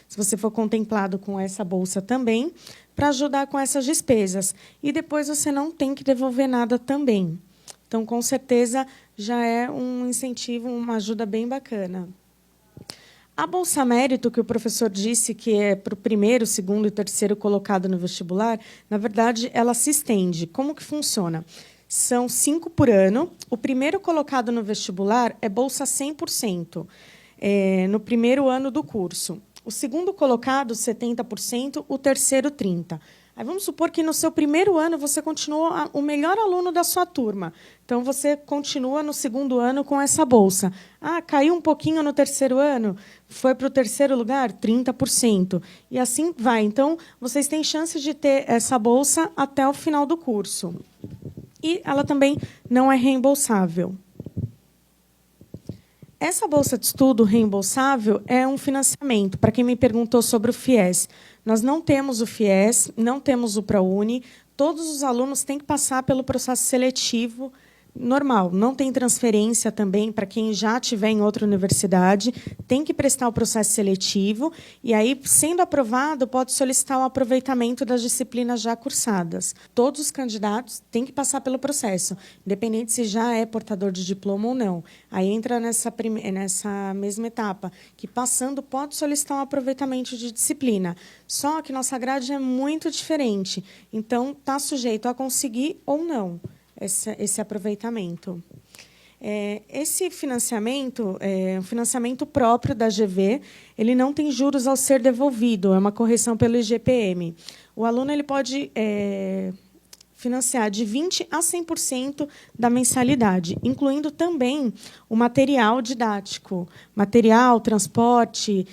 [SPEAKER 3] se você for contemplado com essa Bolsa também, para ajudar com essas despesas. E depois você não tem que devolver nada também. Então, com certeza, já é um incentivo, uma ajuda bem bacana. A Bolsa Mérito, que o professor disse que é para o primeiro, segundo e terceiro colocado no vestibular, na verdade, ela se estende. Como que funciona? São 5 por ano. O primeiro colocado no vestibular é bolsa 100%, no primeiro ano do curso. O segundo colocado, 70%, o terceiro, 30%. Aí vamos supor que no seu primeiro ano você continua o melhor aluno da sua turma. Então, você continua no segundo ano com essa bolsa. Caiu um pouquinho no terceiro ano, foi para o terceiro lugar, 30%. E assim vai. Então, vocês têm chance de ter essa bolsa até o final do curso. E ela também não é reembolsável. Essa bolsa de estudo reembolsável é um financiamento. Para quem me perguntou sobre o FIES, nós não temos o FIES, não temos o ProUni. Todos os alunos têm que passar pelo processo seletivo normal. Não tem transferência também para quem já estiver em outra universidade. Tem que prestar o processo seletivo. E aí, sendo aprovado, pode solicitar o aproveitamento das disciplinas já cursadas. Todos os candidatos têm que passar pelo processo, independente se já é portador de diploma ou não. Aí entra nessa mesma etapa, que passando pode solicitar um aproveitamento de disciplina. Só que nossa grade é muito diferente. Então, está sujeito a conseguir ou não esse aproveitamento. Esse financiamento é um financiamento próprio da GV, ele não tem juros ao ser devolvido, é uma correção pelo IGPM. O aluno ele pode financiar de 20% a 100% da mensalidade, incluindo também o material didático, material, transporte,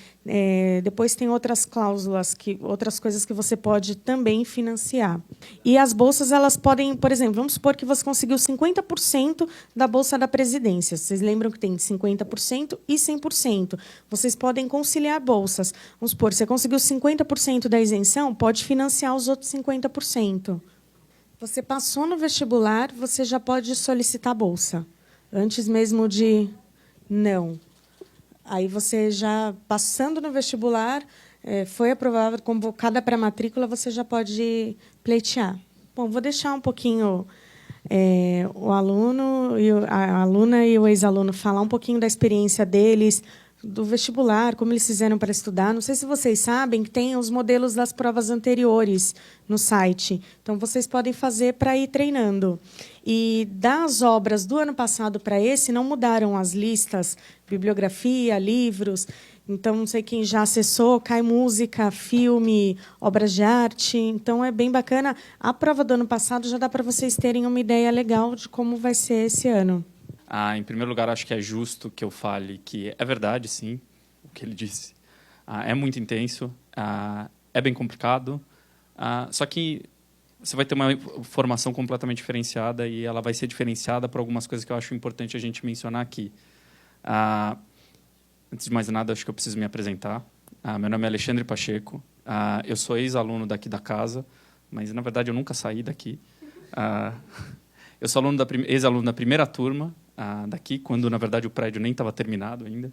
[SPEAKER 3] depois tem outras cláusulas, outras coisas que você pode também financiar. E as bolsas, elas podem, por exemplo, vamos supor que você conseguiu 50% da Bolsa da Presidência. Vocês lembram que tem 50% e 100%. Vocês podem conciliar bolsas. Vamos supor, você conseguiu 50% da isenção, pode financiar os outros 50%. Você passou no vestibular, você já pode solicitar a bolsa, antes mesmo de não. Aí você já, passando no vestibular, foi aprovado, convocada para a matrícula, você já pode pleitear. Bom, vou deixar um pouquinho o aluno, a aluna e o ex-aluno falar um pouquinho da experiência deles, do vestibular, como eles fizeram para estudar. Não sei se vocês sabem que tem os modelos das provas anteriores no site. Então, vocês podem fazer para ir treinando. E das obras do ano passado para esse, não mudaram as listas, bibliografia, livros. Então, não sei quem já acessou, cai música, filme, obras de arte. Então, é bem bacana. A prova do ano passado já dá para vocês terem uma ideia legal de como vai ser esse ano.
[SPEAKER 2] Em primeiro lugar, acho que é justo que eu fale que é verdade, sim, o que ele disse. É muito intenso, é bem complicado, só que você vai ter uma formação completamente diferenciada e ela vai ser diferenciada por algumas coisas que eu acho importante a gente mencionar aqui. Antes de mais nada, acho que eu preciso me apresentar. Meu nome é Alexandre Pacheco. Eu sou ex-aluno daqui da casa, mas, na verdade, eu nunca saí daqui. Eu sou ex-aluno da primeira turma daqui, quando, na verdade, o prédio nem estava terminado ainda.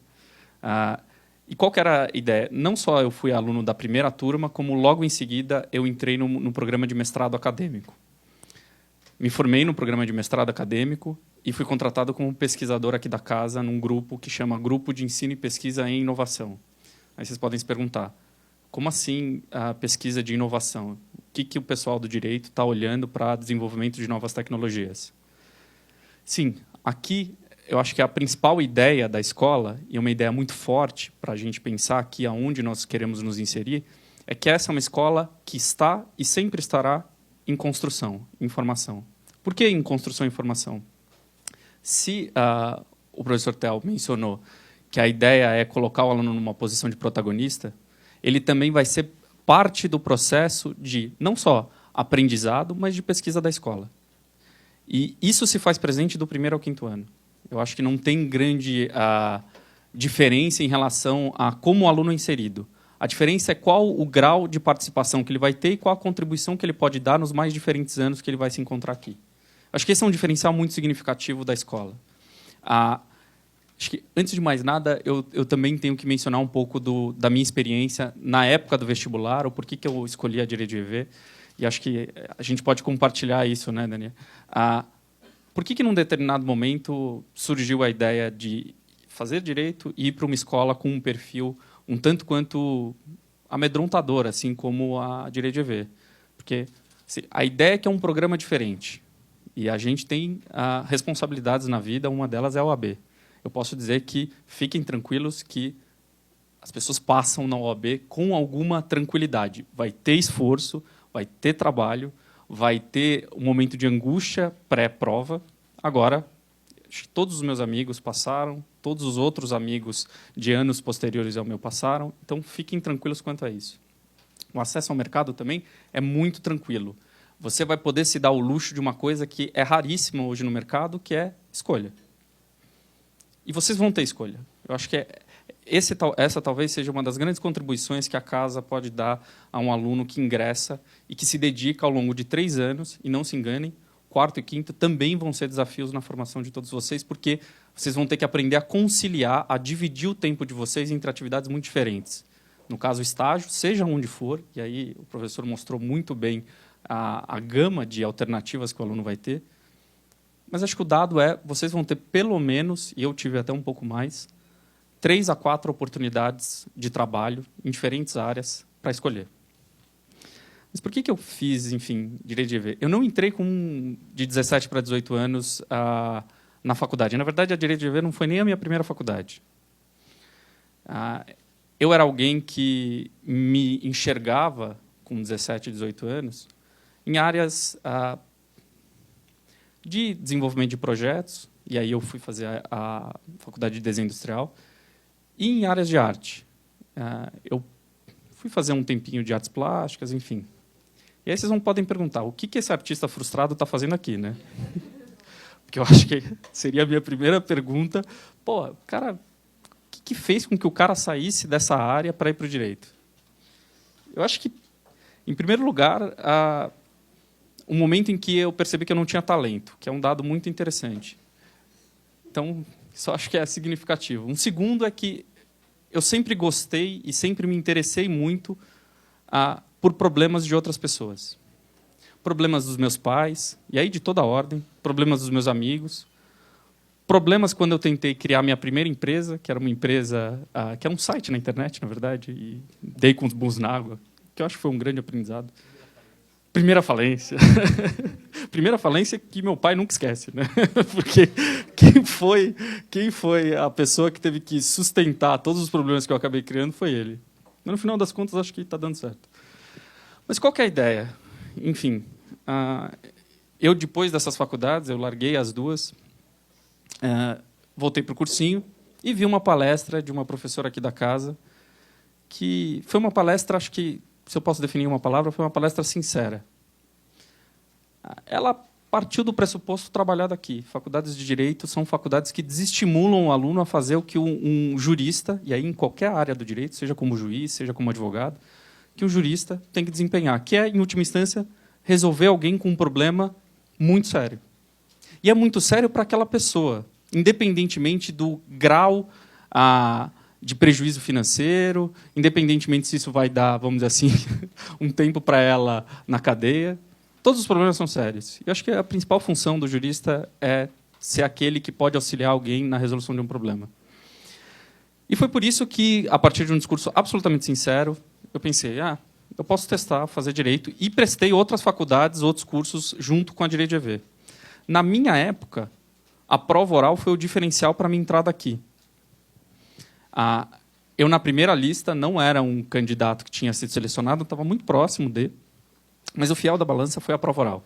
[SPEAKER 2] E qual que era a ideia? Não só eu fui aluno da primeira turma, como logo em seguida eu entrei no programa de mestrado acadêmico. Me formei no programa de mestrado acadêmico e fui contratado como pesquisador aqui da casa num grupo que chama Grupo de Ensino e Pesquisa em Inovação. Aí vocês podem se perguntar, como assim a pesquisa de inovação? O que o pessoal do direito está olhando para desenvolvimento de novas tecnologias? Sim, aqui eu acho que a principal ideia da escola, e uma ideia muito forte para a gente pensar aqui aonde nós queremos nos inserir, é que essa é uma escola que está e sempre estará em construção, em formação. Por que em construção e formação? Se o professor Tel mencionou que a ideia é colocar o aluno numa posição de protagonista, ele também vai ser parte do processo de, não só aprendizado, mas de pesquisa da escola. E isso se faz presente do primeiro ao quinto ano. Eu acho que não tem grande diferença em relação a como o aluno é inserido. A diferença é qual o grau de participação que ele vai ter e qual a contribuição que ele pode dar nos mais diferentes anos que ele vai se encontrar aqui. Acho que esse é um diferencial muito significativo da escola. Acho que, antes de mais nada, eu também tenho que mencionar um pouco da minha experiência na época do vestibular, ou por que eu escolhi a Direito de EV. E acho que a gente pode compartilhar isso, né, Daniel? Por que num determinado momento surgiu a ideia de fazer direito e ir para uma escola com um perfil um tanto quanto amedrontador, assim como a Direito de EV? Porque assim, a ideia é que é um programa diferente. E a gente tem responsabilidades na vida, uma delas é a OAB. Eu posso dizer que fiquem tranquilos que as pessoas passam na OAB com alguma tranquilidade. Vai ter esforço, vai ter trabalho, vai ter um momento de angústia pré-prova. Agora, todos os meus amigos passaram, todos os outros amigos de anos posteriores ao meu passaram, então fiquem tranquilos quanto a isso. O acesso ao mercado também é muito tranquilo. Você vai poder se dar o luxo de uma coisa que é raríssima hoje no mercado, que é escolha. E vocês vão ter escolha. Eu acho que essa talvez seja uma das grandes contribuições que a casa pode dar a um aluno que ingressa e que se dedica ao longo de 3 anos, e não se enganem, quarto e quinto também vão ser desafios na formação de todos vocês, porque vocês vão ter que aprender a conciliar, a dividir o tempo de vocês entre atividades muito diferentes. No caso, estágio, seja onde for, e aí o professor mostrou muito bem a gama de alternativas que o aluno vai ter, mas acho que o dado é, vocês vão ter pelo menos, e eu tive até um pouco mais, 3 a 4 oportunidades de trabalho em diferentes áreas para escolher. Mas por que eu fiz, enfim, Direito de EV? Eu não entrei de 17 para 18 anos na faculdade. Na verdade, a Direito de EV não foi nem a minha primeira faculdade. Eu era alguém que me enxergava, com 17, 18 anos, em áreas de desenvolvimento de projetos, e aí eu fui fazer a faculdade de desenho industrial, e em áreas de arte. Eu fui fazer um tempinho de artes plásticas, enfim. E aí vocês podem perguntar, o que esse artista frustrado está fazendo aqui, né? Porque eu acho que seria a minha primeira pergunta. Pô, cara, o que fez com que o cara saísse dessa área para ir para o direito? Eu acho que, em primeiro lugar, um momento em que eu percebi que eu não tinha talento, que é um dado muito interessante. Então, isso eu acho que é significativo. Um segundo é que eu sempre gostei e sempre me interessei muito por problemas de outras pessoas. Problemas dos meus pais, e aí de toda ordem, problemas dos meus amigos, problemas quando eu tentei criar minha primeira empresa, que era uma empresa, que era um site na internet, na verdade, e dei com os burros na água, que eu acho que foi um grande aprendizado. Primeira falência. Primeira falência que meu pai nunca esquece, né? Porque quem foi a pessoa que teve que sustentar todos os problemas que eu acabei criando foi ele. Mas, no final das contas, acho que está dando certo. Mas qual que é a ideia? Enfim, eu, depois dessas faculdades, eu larguei as duas, voltei para o cursinho e vi uma palestra de uma professora aqui da casa que foi uma palestra, acho que, se eu posso definir uma palavra, foi uma palestra sincera. Ela partiu do pressuposto trabalhado aqui. Faculdades de Direito são faculdades que desestimulam o aluno a fazer o que um jurista, e aí em qualquer área do direito, seja como juiz, seja como advogado, que um jurista tem que desempenhar, que é, em última instância, resolver alguém com um problema muito sério. E é muito sério para aquela pessoa, independentemente do grau de prejuízo financeiro, independentemente se isso vai dar, vamos dizer assim, um tempo para ela na cadeia. Todos os problemas são sérios. Eu acho que a principal função do jurista é ser aquele que pode auxiliar alguém na resolução de um problema. E foi por isso que, a partir de um discurso absolutamente sincero, eu pensei, eu posso testar, fazer direito, e prestei outras faculdades, outros cursos, junto com a Direito GV. Na minha época, a prova oral foi o diferencial para a minha entrada aqui. Eu, na primeira lista, não era um candidato que tinha sido selecionado, estava muito próximo dele, mas o fiel da balança foi a prova oral.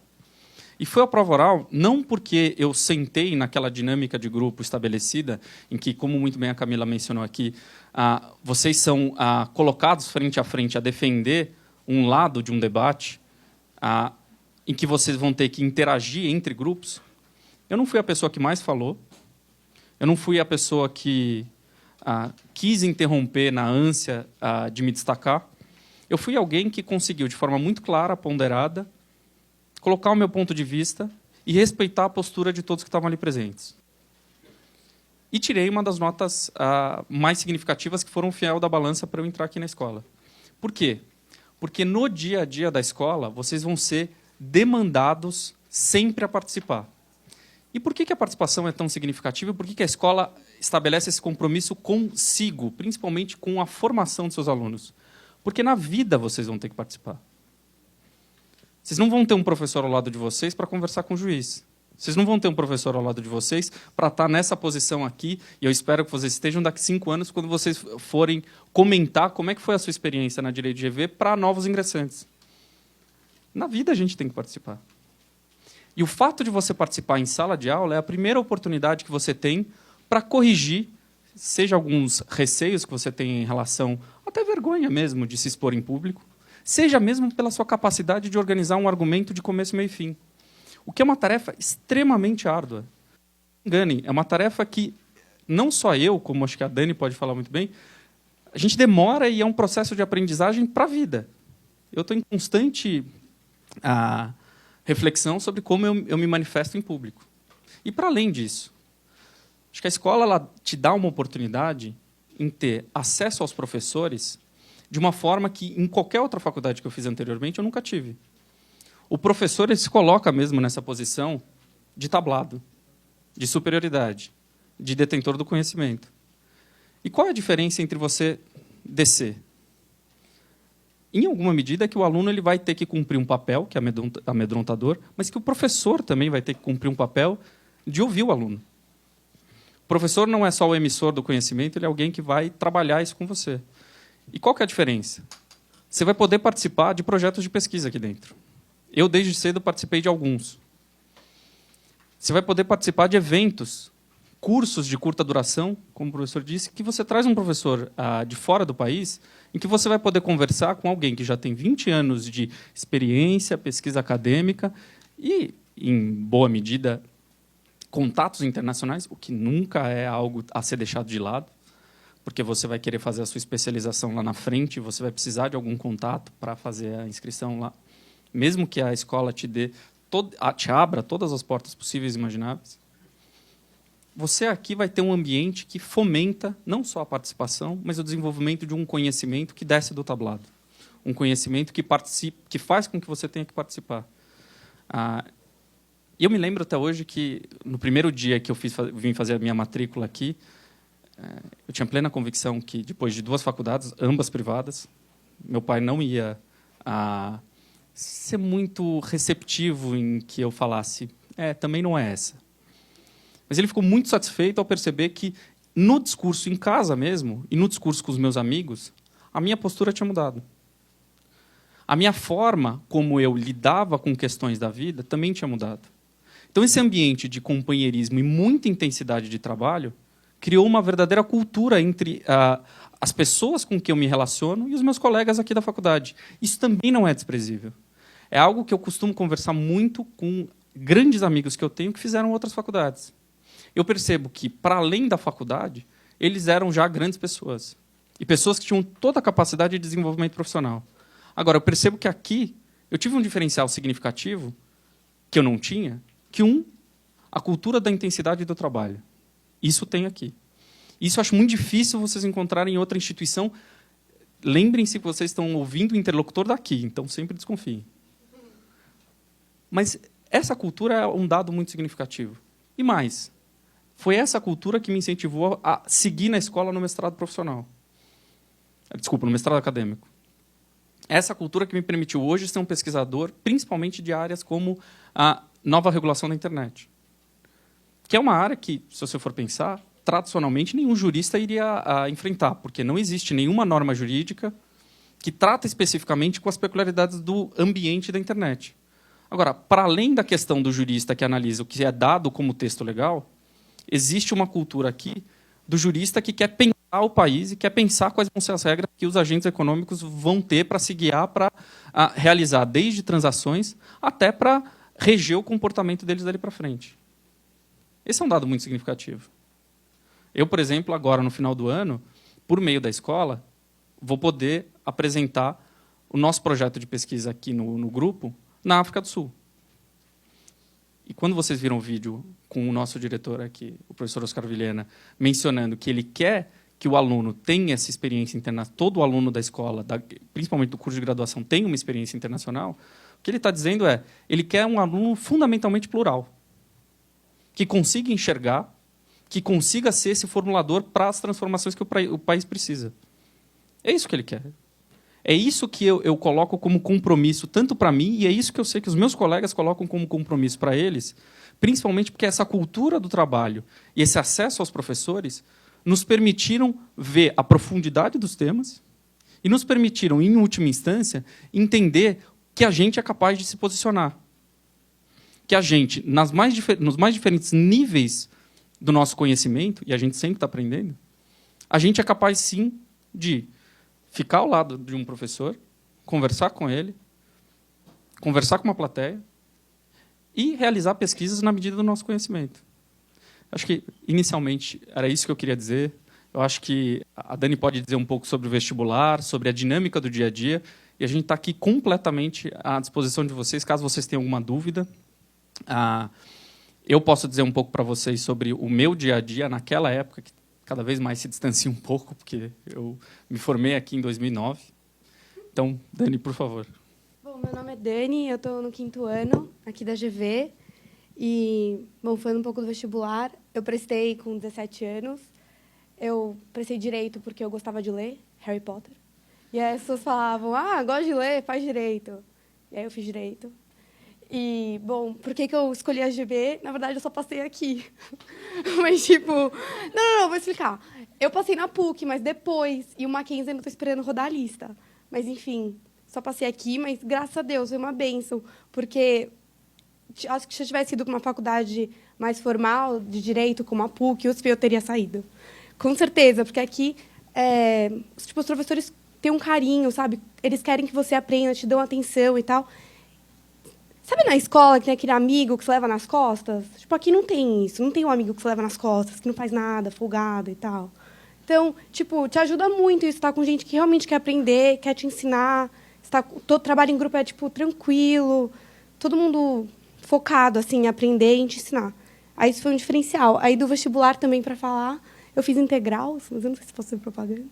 [SPEAKER 2] E foi a prova oral não porque eu sentei naquela dinâmica de grupo estabelecida, em que, como muito bem a Camila mencionou aqui, vocês são colocados frente a frente a defender um lado de um debate, em que vocês vão ter que interagir entre grupos. Eu não fui a pessoa que mais falou, eu não fui a pessoa que quis interromper na ânsia de me destacar. Eu fui alguém que conseguiu, de forma muito clara, ponderada, colocar o meu ponto de vista e respeitar a postura de todos que estavam ali presentes. E tirei uma das notas mais significativas, que foram o fiel da balança para eu entrar aqui na escola. Por quê? Porque no dia a dia da escola, vocês vão ser demandados sempre a participar. E por que a participação é tão significativa? Por que a escola estabelece esse compromisso consigo, principalmente com a formação de seus alunos? Porque na vida vocês vão ter que participar. Vocês não vão ter um professor ao lado de vocês para conversar com o juiz. Vocês não vão ter um professor ao lado de vocês para estar nessa posição aqui, e eu espero que vocês estejam daqui 5 anos, quando vocês forem comentar como é que foi a sua experiência na Direito GV para novos ingressantes. Na vida a gente tem que participar. E o fato de você participar em sala de aula é a primeira oportunidade que você tem para corrigir, seja alguns receios que você tem em relação, até vergonha mesmo, de se expor em público, seja mesmo pela sua capacidade de organizar um argumento de começo, meio e fim. O que é uma tarefa extremamente árdua. Não engane, é uma tarefa que não só eu, como acho que a Dani pode falar muito bem, a gente demora e é um processo de aprendizagem para a vida. Eu estou em constante reflexão sobre como eu me manifesto em público. E, para além disso, acho que a escola ela te dá uma oportunidade em ter acesso aos professores de uma forma que, em qualquer outra faculdade que eu fiz anteriormente, eu nunca tive. O professor ele se coloca mesmo nessa posição de tablado, de superioridade, de detentor do conhecimento. E qual é a diferença entre você descer? Em alguma medida, que o aluno ele vai ter que cumprir um papel, que é amedrontador, mas que o professor também vai ter que cumprir um papel de ouvir o aluno. O professor não é só o emissor do conhecimento, ele é alguém que vai trabalhar isso com você. E qual que é a diferença? Você vai poder participar de projetos de pesquisa aqui dentro. Eu, desde cedo, participei de alguns. Você vai poder participar de eventos, cursos de curta duração, como o professor disse, que você traz um professor de fora do país, em que você vai poder conversar com alguém que já tem 20 anos de experiência, pesquisa acadêmica e, em boa medida, contatos internacionais, o que nunca é algo a ser deixado de lado, porque você vai querer fazer a sua especialização lá na frente, você vai precisar de algum contato para fazer a inscrição lá, mesmo que a escola te abra todas as portas possíveis e imagináveis. Você aqui vai ter um ambiente que fomenta não só a participação, mas o desenvolvimento de um conhecimento que desce do tablado. Um conhecimento que faz com que você tenha que participar. Eu me lembro até hoje que, no primeiro dia que eu vim fazer a minha matrícula aqui, eu tinha plena convicção que, depois de 2 faculdades, ambas privadas, meu pai não ia ser muito receptivo em que eu falasse, também não é essa. Mas ele ficou muito satisfeito ao perceber que, no discurso em casa mesmo, e no discurso com os meus amigos, a minha postura tinha mudado. A minha forma como eu lidava com questões da vida também tinha mudado. Então, esse ambiente de companheirismo e muita intensidade de trabalho criou uma verdadeira cultura entre as pessoas com quem eu me relaciono e os meus colegas aqui da faculdade. Isso também não é desprezível. É algo que eu costumo conversar muito com grandes amigos que eu tenho que fizeram outras faculdades. Eu percebo que, para além da faculdade, eles eram já grandes pessoas. E pessoas que tinham toda a capacidade de desenvolvimento profissional. Agora, eu percebo que aqui eu tive um diferencial significativo que eu não tinha, a cultura da intensidade do trabalho. Isso tem aqui. Isso eu acho muito difícil vocês encontrarem em outra instituição. Lembrem-se que vocês estão ouvindo o interlocutor daqui, então sempre desconfiem. Mas essa cultura é um dado muito significativo. E mais, foi essa cultura que me incentivou a seguir na escola no mestrado profissional. Desculpa, no mestrado acadêmico. Essa cultura que me permitiu hoje ser um pesquisador, principalmente de áreas como a nova regulação da internet. Que é uma área que, se você for pensar, tradicionalmente nenhum jurista iria enfrentar, porque não existe nenhuma norma jurídica que trata especificamente com as peculiaridades do ambiente da internet. Agora, para além da questão do jurista que analisa o que é dado como texto legal, existe uma cultura aqui do jurista que quer pensar o país e quer pensar quais vão ser as regras que os agentes econômicos vão ter para se guiar, para realizar desde transações até para reger o comportamento deles dali para frente. Esse é um dado muito significativo. Eu, por exemplo, agora, no final do ano, por meio da escola, vou poder apresentar o nosso projeto de pesquisa aqui no grupo na África do Sul. E quando vocês viram o vídeo com o nosso diretor aqui, o professor Oscar Vilhena, mencionando que ele quer que o aluno tenha essa experiência internacional, todo aluno da escola, principalmente do curso de graduação, tenha uma experiência internacional, o que ele está dizendo é, ele quer um aluno fundamentalmente plural, que consiga enxergar, que consiga ser esse formulador para as transformações que o país precisa. É isso que ele quer. É isso que eu coloco como compromisso, tanto para mim, e é isso que eu sei que os meus colegas colocam como compromisso para eles, principalmente porque essa cultura do trabalho e esse acesso aos professores nos permitiram ver a profundidade dos temas e nos permitiram, em última instância, entender que a gente é capaz de se posicionar. Que a gente, nos mais diferentes níveis do nosso conhecimento, e a gente sempre está aprendendo, a gente é capaz, sim, de ficar ao lado de um professor, conversar com ele, conversar com uma plateia e realizar pesquisas na medida do nosso conhecimento. Acho que, inicialmente, era isso que eu queria dizer. Eu acho que a Dani pode dizer um pouco sobre o vestibular, sobre a dinâmica do dia a dia, e a gente está aqui completamente à disposição de vocês, caso vocês tenham alguma dúvida. Eu posso dizer um pouco para vocês sobre o meu dia a dia naquela época, que cada vez mais se distancia um pouco, porque eu me formei aqui em 2009. Então, Dani, por favor.
[SPEAKER 4] Bom, meu nome é Dani, eu estou no 5º ano aqui da GV. E, bom, falando um pouco do vestibular, eu prestei com 17 anos. Eu prestei Direito porque eu gostava de ler Harry Potter. E aí as pessoas falavam, gosto de ler, faz Direito. E aí eu fiz Direito. E, bom, por que eu escolhi a GV? Na verdade, eu só passei aqui. Mas, tipo... Não, vou explicar. Eu passei na PUC, mas depois. E o Mackenzie ainda estou esperando rodar a lista. Mas, enfim, só passei aqui, mas, graças a Deus, foi uma bênção. Porque acho que se eu tivesse ido para uma faculdade mais formal, de Direito, como a PUC, USP, eu teria saído. Com certeza, porque aqui os professores têm um carinho, sabe? Eles querem que você aprenda, te dão atenção e tal. Sabe na escola que tem aquele amigo que você leva nas costas? Tipo, aqui não tem isso. Não tem um amigo que você leva nas costas, que não faz nada, folgado e tal. Então, tipo, te ajuda muito isso, estar com gente que realmente quer aprender, quer te ensinar. Todo trabalho em grupo é, tipo, tranquilo. Todo mundo focado, assim, em aprender e em te ensinar. Aí isso foi um diferencial. Aí do vestibular também, para falar, eu fiz integral, mas eu não sei se posso fazer propaganda.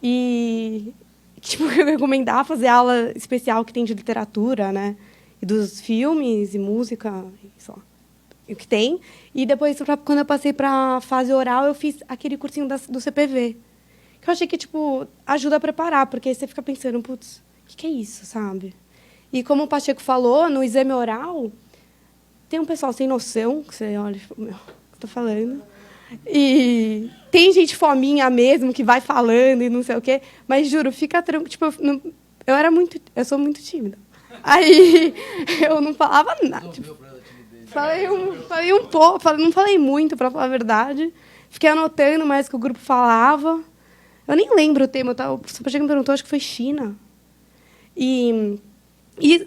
[SPEAKER 4] E, tipo, eu recomendar fazer aula especial que tem de literatura, né? E dos filmes e música, e o que tem. E depois, quando eu passei para a fase oral, eu fiz aquele cursinho do CPV. Que eu achei que, tipo, ajuda a preparar, porque você fica pensando, putz, o que é isso, sabe? E como o Pacheco falou, no exame oral, tem um pessoal sem noção, que você olha, tipo, meu, o que eu tô falando? E tem gente fominha mesmo, que vai falando e não sei o quê. Mas, juro, fica tranquilo. Tipo, eu sou muito tímida. Aí eu não falava nada. Tipo, falei um pouco, não falei muito, para falar a verdade. Fiquei anotando mais o que o grupo falava. Eu nem lembro o tema. O professor me perguntou, acho que foi China. E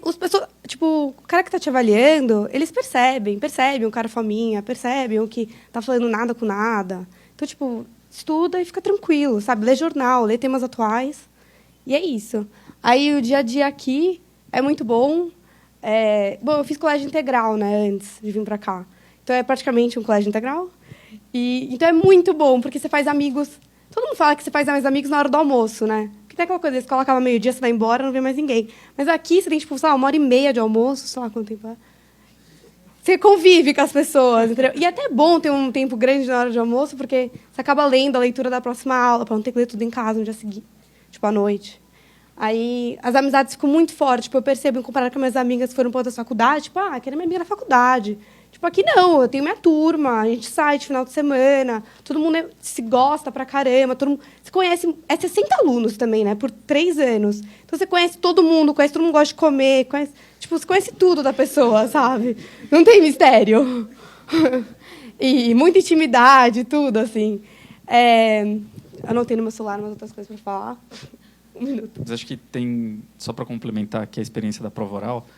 [SPEAKER 4] as pessoas, tipo, o cara que está te avaliando, eles percebem o cara fominha, percebem o que está falando nada com nada. Então, tipo, estuda e fica tranquilo, sabe? Lê jornal, lê temas atuais. E é isso. Aí, o dia a dia aqui é muito bom. Bom, eu fiz colégio integral, né, antes de vir para cá. Então, é praticamente um colégio integral. Então, é muito bom, porque você faz amigos. Todo mundo fala que você faz mais amigos na hora do almoço, né? Porque tem aquela coisa, você coloca lá meio-dia, você vai embora, não vê mais ninguém. Mas aqui, você tem, tipo, sei lá, 1h30 de almoço, sei lá quanto tempo é. Você convive com as pessoas, entendeu? E é até bom ter um tempo grande na hora de almoço, porque você acaba lendo a leitura da próxima aula, para não ter que ler tudo em casa no dia seguinte, tipo, à noite. Aí, as amizades ficam muito fortes. Tipo, eu percebo, em comparado com minhas amigas que foram para outras faculdades, tipo, aquela é minha amiga na faculdade. Tipo, aqui não, eu tenho minha turma, a gente sai de final de semana, todo mundo se gosta pra caramba, todo mundo... Você conhece... 60 alunos também, né? Por 3 anos. Então, você conhece todo mundo gosta de comer, tipo, você conhece tudo da pessoa, sabe? Não tem mistério. E muita intimidade, tudo, assim. Anotei no meu celular umas outras coisas para falar. 1 minuto.
[SPEAKER 2] Mas acho que tem, só para complementar aqui a experiência da prova oral,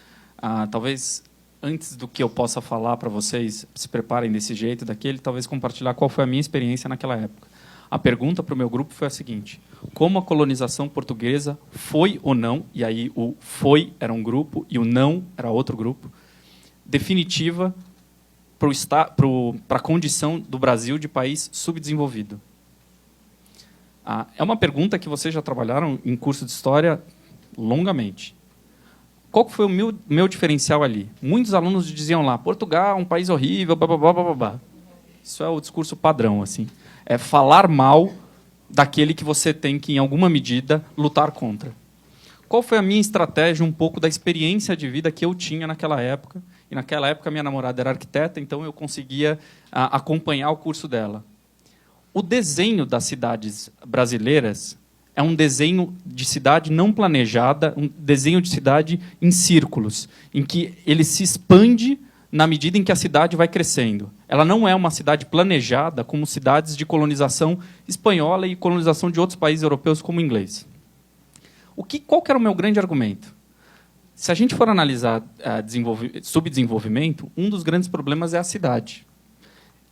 [SPEAKER 2] talvez, antes do que eu possa falar para vocês, se preparem desse jeito, daquele, talvez compartilhar qual foi a minha experiência naquela época. A pergunta para o meu grupo foi a seguinte: como a colonização portuguesa foi ou não, e aí o foi era um grupo e o não era outro grupo, definitiva para a condição do Brasil de país subdesenvolvido? É uma pergunta que vocês já trabalharam em curso de história longamente. Qual foi o meu diferencial ali? Muitos alunos diziam lá, Portugal, um país horrível, blá. Isso é o discurso padrão, assim. É falar mal daquele que você tem que, em alguma medida, lutar contra. Qual foi a minha estratégia, um pouco da experiência de vida que eu tinha naquela época? E naquela época minha namorada era arquiteta, então eu conseguia acompanhar o curso dela. O desenho das cidades brasileiras é um desenho de cidade não planejada, um desenho de cidade em círculos, em que ele se expande na medida em que a cidade vai crescendo. Ela não é uma cidade planejada como cidades de colonização espanhola e colonização de outros países europeus como o inglês. Qual que era o meu grande argumento? Se a gente for analisar subdesenvolvimento, um dos grandes problemas é a cidade.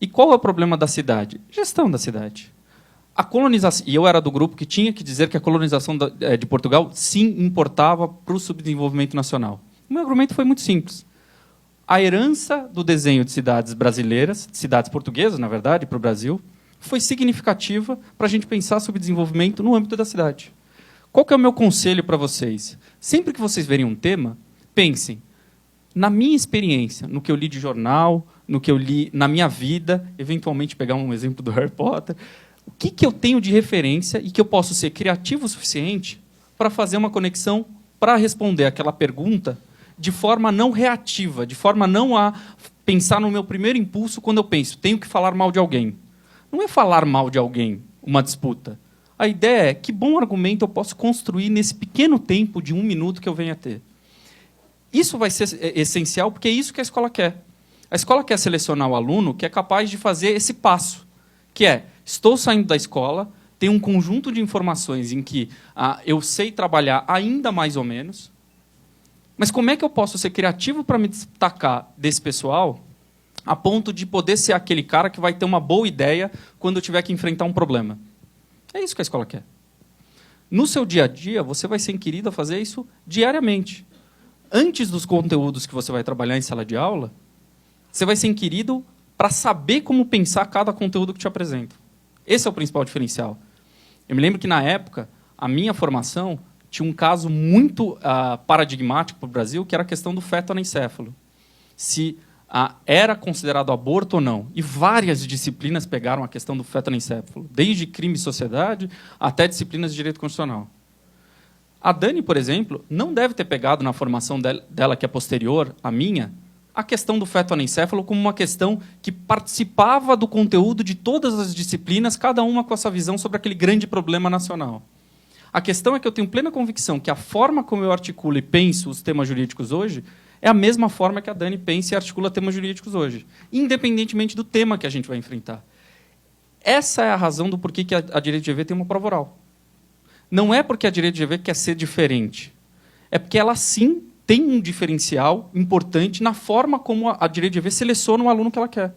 [SPEAKER 2] E qual é o problema da cidade? Gestão da cidade. A colonização, e eu era do grupo que tinha que dizer que a colonização de Portugal sim importava para o subdesenvolvimento nacional. O meu argumento foi muito simples. A herança do desenho de cidades brasileiras, cidades portuguesas, na verdade, para o Brasil, foi significativa para a gente pensar sobre desenvolvimento no âmbito da cidade. Qual que é o meu conselho para vocês? Sempre que vocês verem um tema, pensem, na minha experiência, no que eu li de jornal, no que eu li na minha vida, eventualmente pegar um exemplo do Harry Potter, o que eu tenho de referência e que eu posso ser criativo o suficiente para fazer uma conexão para responder aquela pergunta de forma não reativa, de forma não a pensar no meu primeiro impulso quando eu penso, tenho que falar mal de alguém. Não é falar mal de alguém, uma disputa. A ideia é que bom argumento eu posso construir nesse pequeno tempo de 1 minuto que eu venho a ter. Isso vai ser essencial porque é isso que a escola quer. A escola quer selecionar o aluno que é capaz de fazer esse passo, que é, estou saindo da escola, tenho um conjunto de informações em que eu sei trabalhar ainda mais ou menos, mas como é que eu posso ser criativo para me destacar desse pessoal a ponto de poder ser aquele cara que vai ter uma boa ideia quando eu tiver que enfrentar um problema? É isso que a escola quer. No seu dia a dia, você vai ser inquirido a fazer isso diariamente. Antes dos conteúdos que você vai trabalhar em sala de aula, você vai ser inquirido para saber como pensar cada conteúdo que te apresento. Esse é o principal diferencial. Eu me lembro que, na época, a minha formação tinha um caso muito paradigmático para o Brasil, que era a questão do feto anencéfalo. Se era considerado aborto ou não. E várias disciplinas pegaram a questão do feto anencéfalo, desde crime e sociedade até disciplinas de direito constitucional. A Dani, por exemplo, não deve ter pegado na formação dela, que é posterior à minha, a questão do feto anencéfalo como uma questão que participava do conteúdo de todas as disciplinas, cada uma com a sua visão sobre aquele grande problema nacional. A questão é que eu tenho plena convicção que a forma como eu articulo e penso os temas jurídicos hoje é a mesma forma que a Dani pensa e articula temas jurídicos hoje, independentemente do tema que a gente vai enfrentar. essa é a razão do porquê que a Direito de GV tem uma prova oral. Não é porque a Direito de GV quer ser diferente. É porque ela, sim, tem um diferencial importante na forma como a Direito de GV seleciona o aluno que ela quer.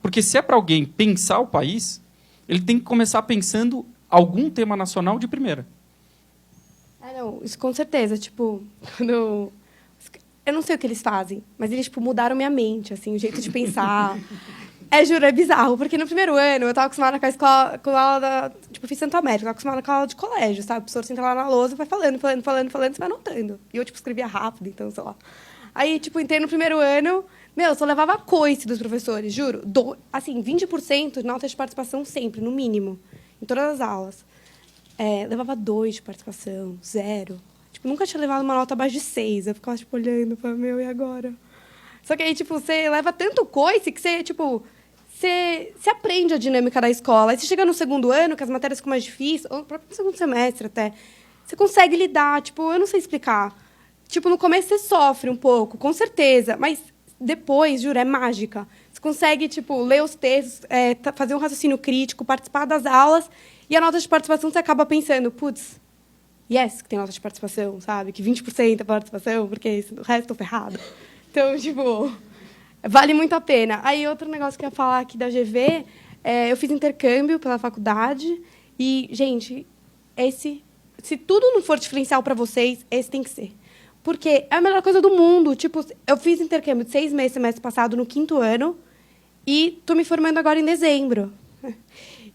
[SPEAKER 2] Porque se é para alguém pensar o país, ele tem que começar pensando algum tema nacional de primeira.
[SPEAKER 4] Não, isso com certeza. Tipo, quando eu não sei o que eles fazem, mas eles tipo, mudaram minha mente, assim, o jeito de pensar. Juro, é bizarro, porque no primeiro ano eu estava acostumada com a escola, com a aula da... Tipo, eu fiz Santo Américo, eu estava acostumada com a aula de colégio, sabe? O professor senta lá na lousa e vai falando, você vai anotando. E eu, tipo, escrevia rápido, então, sei lá. Aí, tipo, entrei no primeiro ano, eu só levava coice dos professores, juro. Assim, 20% de nota de participação sempre, no mínimo, em todas as aulas. Levava 2 de participação, 0. Tipo, nunca tinha levado uma nota abaixo de 6. Eu ficava, tipo, olhando, falando, e agora? Só que aí, tipo, você leva tanto coice que você, tipo... Você aprende a dinâmica da escola. Aí você chega no segundo ano, que as matérias ficam mais difíceis, ou no próprio segundo semestre até, você consegue lidar. Tipo, eu não sei explicar. Tipo, no começo você sofre um pouco, com certeza, mas depois, juro, é mágica. Você consegue, tipo, ler os textos, fazer um raciocínio crítico, participar das aulas, e a nota de participação você acaba pensando, putz, yes, que tem nota de participação, sabe? Que 20% é participação, porque o resto eu tô ferrado. Então, tipo... Vale muito a pena. Aí, outro negócio que eu ia falar aqui da GV, eu fiz intercâmbio pela faculdade e, gente, se tudo não for diferencial para vocês, esse tem que ser. Porque é a melhor coisa do mundo. Tipo, eu fiz intercâmbio de 6 meses, semestre passado, no 5º ano, e estou me formando agora em dezembro.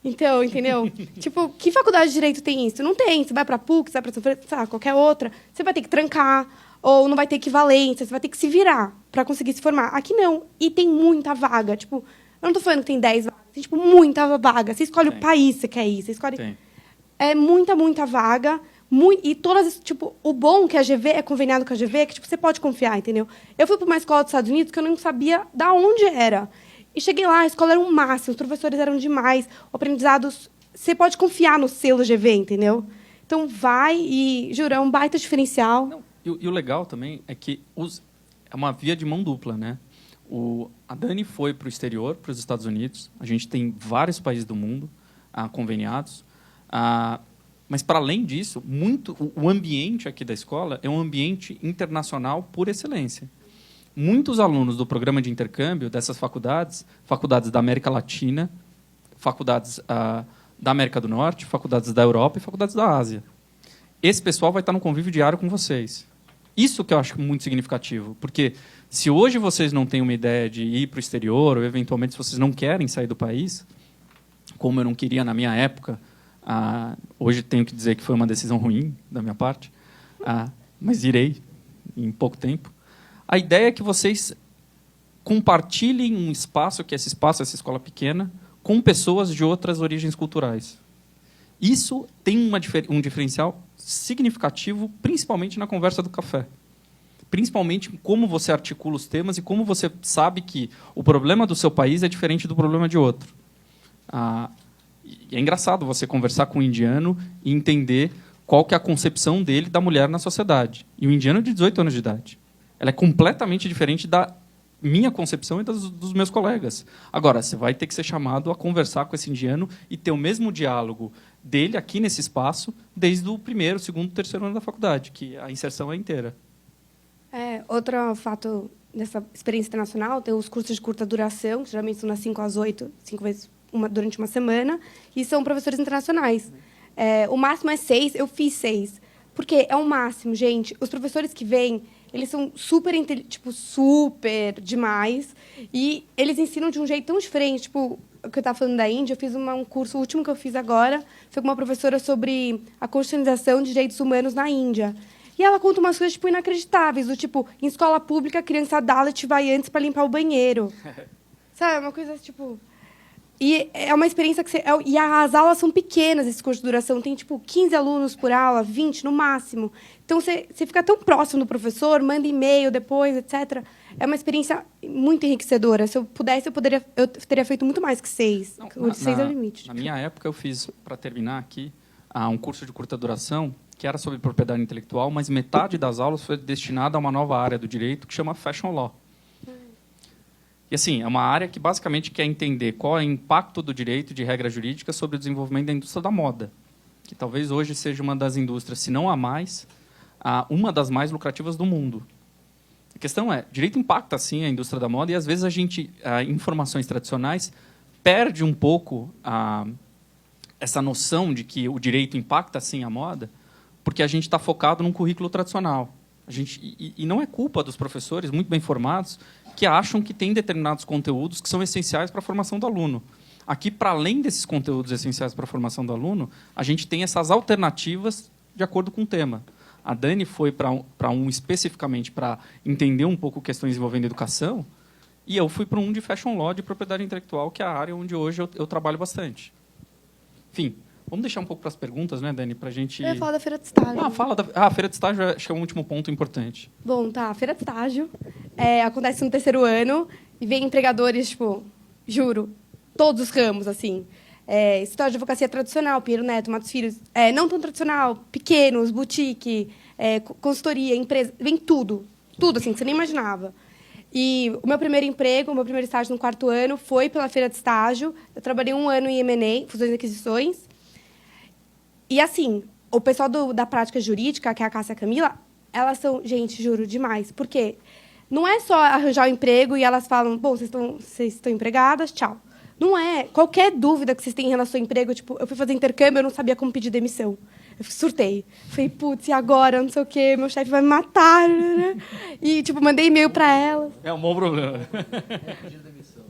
[SPEAKER 4] Então, entendeu? Tipo, que faculdade de Direito tem isso? Não tem. Você vai para a PUC, você vai para qualquer outra, você vai ter que trancar, ou não vai ter equivalência, você vai ter que se virar para conseguir se formar. Aqui não. E tem muita vaga. Tipo, eu não estou falando que tem 10 vagas, tem tipo, muita vaga. Você escolhe o país que você quer ir. Você escolhe... É muita vaga. E todas, tipo, o bom que a GV é conveniado com a GV é que tipo, você pode confiar, entendeu? Eu fui para uma escola dos Estados Unidos que eu não sabia de onde era. E cheguei lá, a escola era um máximo, os professores eram demais, o aprendizado... Você pode confiar no selo GV, entendeu? Então, vai e, juro, é um baita diferencial.
[SPEAKER 2] Não. E o legal também é que é uma via de mão dupla, né? A Dani foi para o exterior, para os Estados Unidos. A gente tem vários países do mundo conveniados. Mas, para além disso, o ambiente aqui da escola é um ambiente internacional por excelência. Muitos alunos do programa de intercâmbio dessas faculdades da América Latina, faculdades da América do Norte, faculdades da Europa e faculdades da Ásia. Esse pessoal vai estar no convívio diário com vocês. Isso que eu acho muito significativo, porque se hoje vocês não têm uma ideia de ir para o exterior, ou eventualmente se vocês não querem sair do país, como eu não queria na minha época, hoje tenho que dizer que foi uma decisão ruim da minha parte, mas irei em pouco tempo. A ideia é que vocês compartilhem um espaço, que é essa escola pequena, com pessoas de outras origens culturais. Isso tem um diferencial significativo, principalmente na conversa do café. Principalmente em como você articula os temas e como você sabe que o problema do seu país é diferente do problema de outro. E é engraçado você conversar com um indiano e entender qual que é a concepção dele da mulher na sociedade. E o indiano é de 18 anos de idade. Ela é completamente diferente da minha concepção e dos meus colegas. Agora, você vai ter que ser chamado a conversar com esse indiano e ter o mesmo diálogo dele aqui nesse espaço desde o 1º, 2º, 3º ano da faculdade, que a inserção é inteira.
[SPEAKER 4] Outro fato dessa experiência internacional, tem os cursos de curta duração, que geralmente são das 5 às 8, 5 vezes durante uma semana, e são professores internacionais. O máximo é 6, eu fiz 6. Porque é o máximo, gente. Os professores que vêm, eles são super demais, e eles ensinam de um jeito tão diferente. Tipo, o que eu estava falando da Índia, eu fiz um curso, o último que eu fiz agora, foi com uma professora sobre a constitucionalização de direitos humanos na Índia. E ela conta umas coisas, tipo, inacreditáveis, do tipo, em escola pública, a criança Dalit vai antes para limpar o banheiro. Sabe, uma coisa, tipo... E é uma experiência que e as aulas são pequenas, esse curso de duração. Tem, tipo, 15 alunos por aula, 20 no máximo. Então, você fica tão próximo do professor, manda e-mail depois, etc. É uma experiência muito enriquecedora. Se eu pudesse, eu teria feito muito mais que 6. O de 6 é o limite.
[SPEAKER 2] Na minha época, eu fiz, para terminar aqui, um curso de curta duração, que era sobre propriedade intelectual, mas metade das aulas foi destinada a uma nova área do direito, que chama Fashion Law. E, assim, é uma área que basicamente quer entender qual é o impacto do direito de regra jurídica sobre o desenvolvimento da indústria da moda, que talvez hoje seja uma das indústrias, se não a mais, uma das mais lucrativas do mundo. A questão é, direito impacta, sim, a indústria da moda, e, às vezes, a gente, em informações tradicionais, perde um pouco essa noção de que o direito impacta, sim, a moda, porque a gente está focado num currículo tradicional. E não é culpa dos professores, muito bem formados, que acham que tem determinados conteúdos que são essenciais para a formação do aluno. Aqui, para além desses conteúdos essenciais para a formação do aluno, a gente tem essas alternativas de acordo com o tema. A Dani foi para um especificamente para entender um pouco questões envolvendo educação, e eu fui para um de fashion law, de propriedade intelectual, que é a área onde hoje eu trabalho bastante. Enfim, vamos deixar um pouco para as perguntas, né, Dani, para a gente...
[SPEAKER 4] Eu ia falar da feira de estágio.
[SPEAKER 2] A feira de estágio acho que é um último ponto importante.
[SPEAKER 4] Bom, tá, a feira de estágio acontece no terceiro ano e vem empregadores, tipo, juro, todos os ramos, assim. Escritório de advocacia tradicional, Pinheiro Neto, Matos Filhos, não tão tradicional, pequenos, boutique, consultoria, empresa, vem tudo, assim, que você nem imaginava. E o meu primeiro emprego, o meu primeiro estágio no 4º ano foi pela feira de estágio. Eu trabalhei 1 ano em M&A, fusões e aquisições. E, assim, o pessoal da prática jurídica, que é a Cássia e a Camila, elas são, gente, juro, demais. Por quê? Não é só arranjar o emprego e elas falam, bom, vocês estão empregadas, tchau. Não é. Qualquer dúvida que vocês têm em relação ao emprego, tipo, eu fui fazer intercâmbio, eu não sabia como pedir demissão. Eu surtei. Falei, putz, e agora? Não sei o quê, meu chefe vai me matar. E, tipo, mandei e-mail para ela.
[SPEAKER 2] É um bom problema.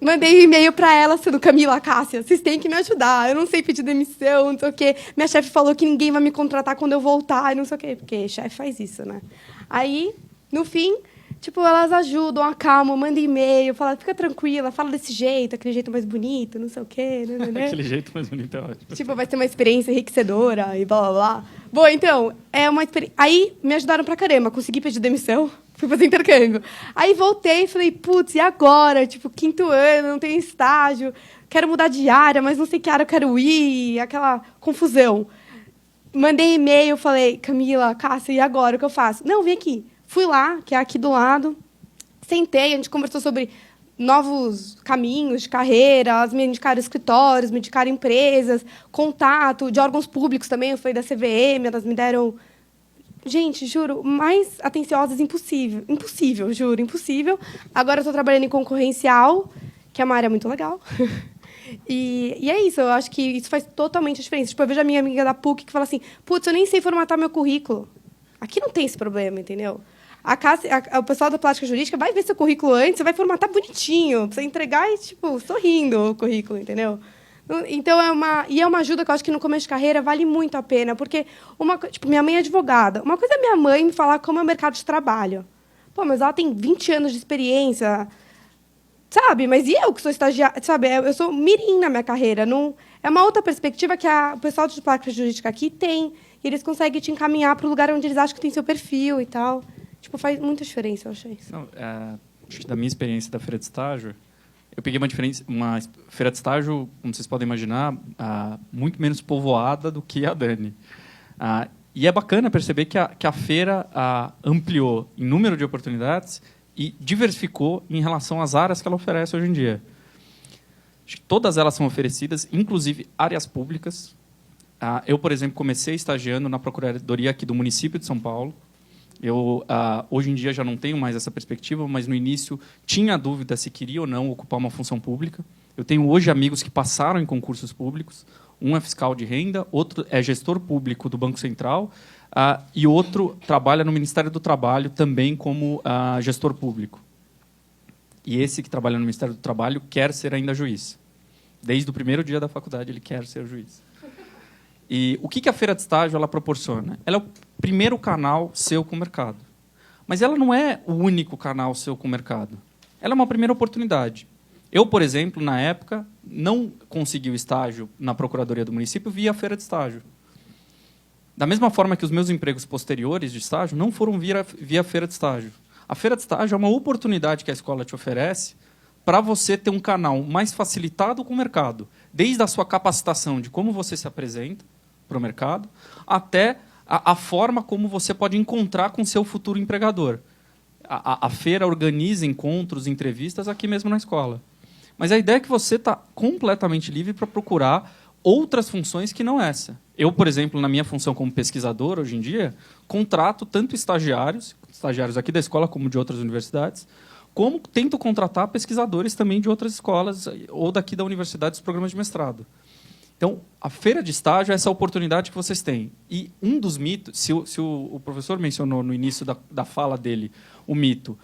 [SPEAKER 4] Mandei e-mail para ela, sendo Camila, Cássia, vocês têm que me ajudar. Eu não sei pedir demissão, não sei o quê. Minha chefe falou que ninguém vai me contratar quando eu voltar, não sei o quê. Porque chefe faz isso, né? Aí, no fim, tipo, elas ajudam, acalmam, mandam e-mail, falam, fica tranquila, fala desse jeito, aquele jeito mais bonito, não sei o quê. Né?
[SPEAKER 2] Aquele jeito mais bonito é ótimo.
[SPEAKER 4] Tipo, vai ter uma experiência enriquecedora e blá, blá, blá. Bom, então, é uma experiência... Aí, me ajudaram pra caramba, consegui pedir demissão, fui fazer intercâmbio. Aí, voltei e falei, putz, e agora? Tipo, 5º ano, não tem estágio, quero mudar de área, mas não sei que área eu quero ir, aquela confusão. Mandei e-mail, falei, Camila, Cássia, e agora? O que eu faço? Não, vem aqui. Fui lá, que é aqui do lado, sentei, a gente conversou sobre novos caminhos de carreira, elas me indicaram escritórios, me indicaram empresas, contato de órgãos públicos também, eu falei da CVM, elas me deram... Gente, juro, mais atenciosas impossível. Impossível, juro, impossível. Agora eu estou trabalhando em concorrencial, que é uma área muito legal. E é isso, eu acho que isso faz totalmente a diferença. Tipo, eu vejo a minha amiga da PUC que fala assim, putz, eu nem sei formatar meu currículo. Aqui não tem esse problema, entendeu? O pessoal da plástica jurídica vai ver seu currículo antes, você vai formatar bonitinho, pra você entregar e, tipo, sorrindo o currículo, entendeu? Então, é uma ajuda que eu acho que no começo de carreira vale muito a pena, porque, tipo, minha mãe é advogada. Uma coisa é minha mãe me falar como é o mercado de trabalho. Pô, mas ela tem 20 anos de experiência, sabe? Mas e eu que sou estagiária, sabe? Eu sou mirim na minha carreira. Não, é uma outra perspectiva que o pessoal de plástica jurídica aqui tem, e eles conseguem te encaminhar para o lugar onde eles acham que tem seu perfil e tal. Tipo, faz muita diferença, eu achei isso.
[SPEAKER 2] Não, acho que da minha experiência da feira de estágio, eu peguei uma feira de estágio, como vocês podem imaginar, muito menos povoada do que a Dani. E é bacana perceber que a feira ampliou em número de oportunidades e diversificou em relação às áreas que ela oferece hoje em dia. Acho que todas elas são oferecidas, inclusive áreas públicas. Eu, por exemplo, comecei estagiando na Procuradoria aqui do município de São Paulo. Eu, hoje em dia, já não tenho mais essa perspectiva, mas, no início, tinha dúvida se queria ou não ocupar uma função pública. Eu tenho, hoje, amigos que passaram em concursos públicos. Um é fiscal de renda, outro é gestor público do Banco Central, e outro trabalha no Ministério do Trabalho, também como gestor público. E esse que trabalha no Ministério do Trabalho quer ser ainda juiz. Desde o primeiro dia da faculdade, ele quer ser juiz. E o que a feira de estágio ela proporciona? Ela é o primeiro canal seu com o mercado. Mas ela não é o único canal seu com o mercado. Ela é uma primeira oportunidade. Eu, por exemplo, na época, não consegui o estágio na Procuradoria do Município via feira de estágio. Da mesma forma que os meus empregos posteriores de estágio não foram via feira de estágio. A feira de estágio é uma oportunidade que a escola te oferece para você ter um canal mais facilitado com o mercado, desde a sua capacitação de como você se apresenta para o mercado, até a forma como você pode encontrar com seu futuro empregador. a feira organiza encontros, entrevistas aqui mesmo na escola. Mas a ideia é que você está completamente livre para procurar outras funções que não essa. Eu, por exemplo, na minha função como pesquisador, hoje em dia, contrato tanto estagiários aqui da escola como de outras universidades, como tento contratar pesquisadores também de outras escolas ou daqui da universidade dos programas de mestrado. Então, a feira de estágio é essa oportunidade que vocês têm. E um dos mitos, se o professor mencionou no início da fala dele o mito,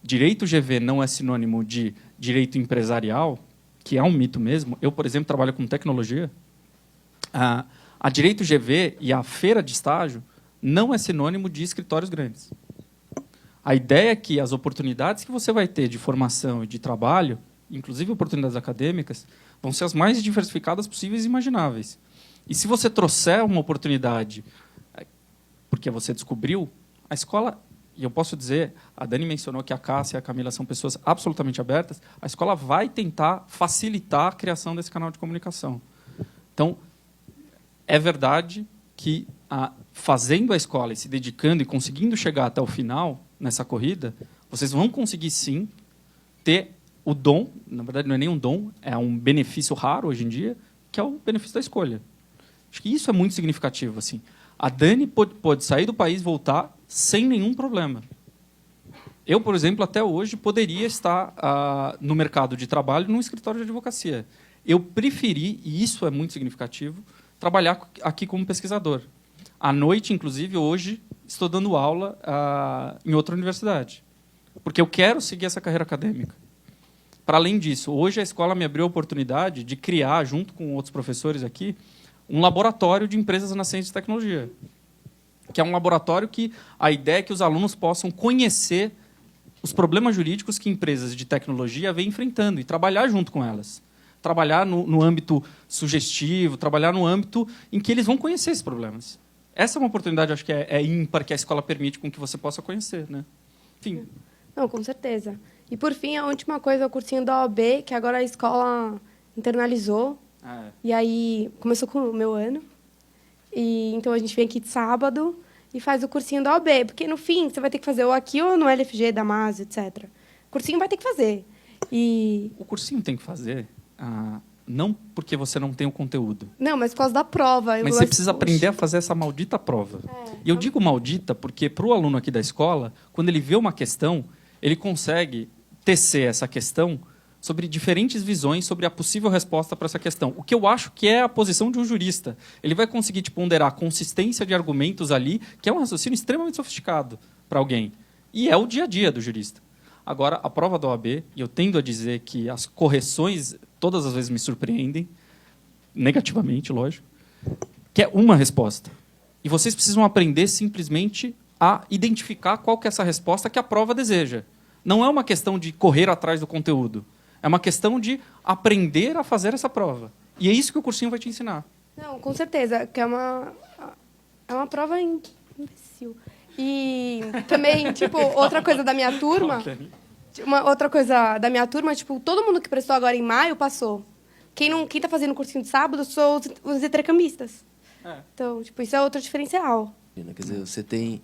[SPEAKER 2] direito GV não é sinônimo de direito empresarial, que é um mito mesmo. Eu, por exemplo, trabalho com tecnologia. A direito GV e a feira de estágio não é sinônimo de escritórios grandes. A ideia é que as oportunidades que você vai ter de formação e de trabalho, inclusive oportunidades acadêmicas, vão ser as mais diversificadas possíveis e imagináveis. E se você trouxer uma oportunidade porque você descobriu, a escola, e eu posso dizer, a Dani mencionou que a Cássia e a Camila são pessoas absolutamente abertas, a escola vai tentar facilitar a criação desse canal de comunicação. Então, é verdade que fazendo a escola e se dedicando e conseguindo chegar até o final nessa corrida, vocês vão conseguir, sim, ter o dom, na verdade não é nem um dom, é um benefício raro hoje em dia, que é o benefício da escolha. Acho que isso é muito significativo. Assim. A Dani pode sair do país e voltar sem nenhum problema. Eu, por exemplo, até hoje poderia estar no mercado de trabalho num escritório de advocacia. Eu preferi, e isso é muito significativo, trabalhar aqui como pesquisador. À noite, inclusive, hoje, estou dando aula em outra universidade, porque eu quero seguir essa carreira acadêmica. Para além disso, hoje a escola me abriu a oportunidade de criar, junto com outros professores aqui, um laboratório de empresas na ciência e tecnologia, que é um laboratório que a ideia é que os alunos possam conhecer os problemas jurídicos que empresas de tecnologia vêm enfrentando e trabalhar junto com elas. Trabalhar no âmbito sugestivo, trabalhar no âmbito em que eles vão conhecer esses problemas. Essa é uma oportunidade, acho que é ímpar, que a escola permite com que você possa conhecer. Né? Enfim.
[SPEAKER 4] Não, com certeza. E, por fim, a última coisa, o cursinho da OAB, que agora a escola internalizou. E aí começou com o meu ano. E então a gente vem aqui de sábado e faz o cursinho da OAB. Porque, no fim, você vai ter que fazer ou aqui ou no LFG, Damásio, etc. O cursinho vai ter que fazer. E...
[SPEAKER 2] O cursinho tem que fazer, não porque você não tem o conteúdo.
[SPEAKER 4] Não, mas por causa da prova.
[SPEAKER 2] Mas você precisa aprender a fazer essa maldita prova. E eu digo maldita porque, para o aluno aqui da escola, quando ele vê uma questão, ele consegue tecer essa questão sobre diferentes visões sobre a possível resposta para essa questão. O que eu acho que é a posição de um jurista. Ele vai conseguir ponderar a consistência de argumentos ali, que é um raciocínio extremamente sofisticado para alguém. E é o dia a dia do jurista. Agora, a prova da OAB, e eu tendo a dizer que as correções todas as vezes me surpreendem, negativamente, lógico, que é uma resposta. E vocês precisam aprender simplesmente a identificar qual que é essa resposta que a prova deseja. Não é uma questão de correr atrás do conteúdo. É uma questão de aprender a fazer essa prova. E é isso que o cursinho vai te ensinar.
[SPEAKER 4] Não, com certeza, que é uma prova imbecil. E também, tipo, outra coisa da minha turma, todo mundo que prestou agora em maio passou. Quem está fazendo cursinho de sábado são os intercambistas. Então, tipo, isso é outro diferencial.
[SPEAKER 1] Quer dizer, você tem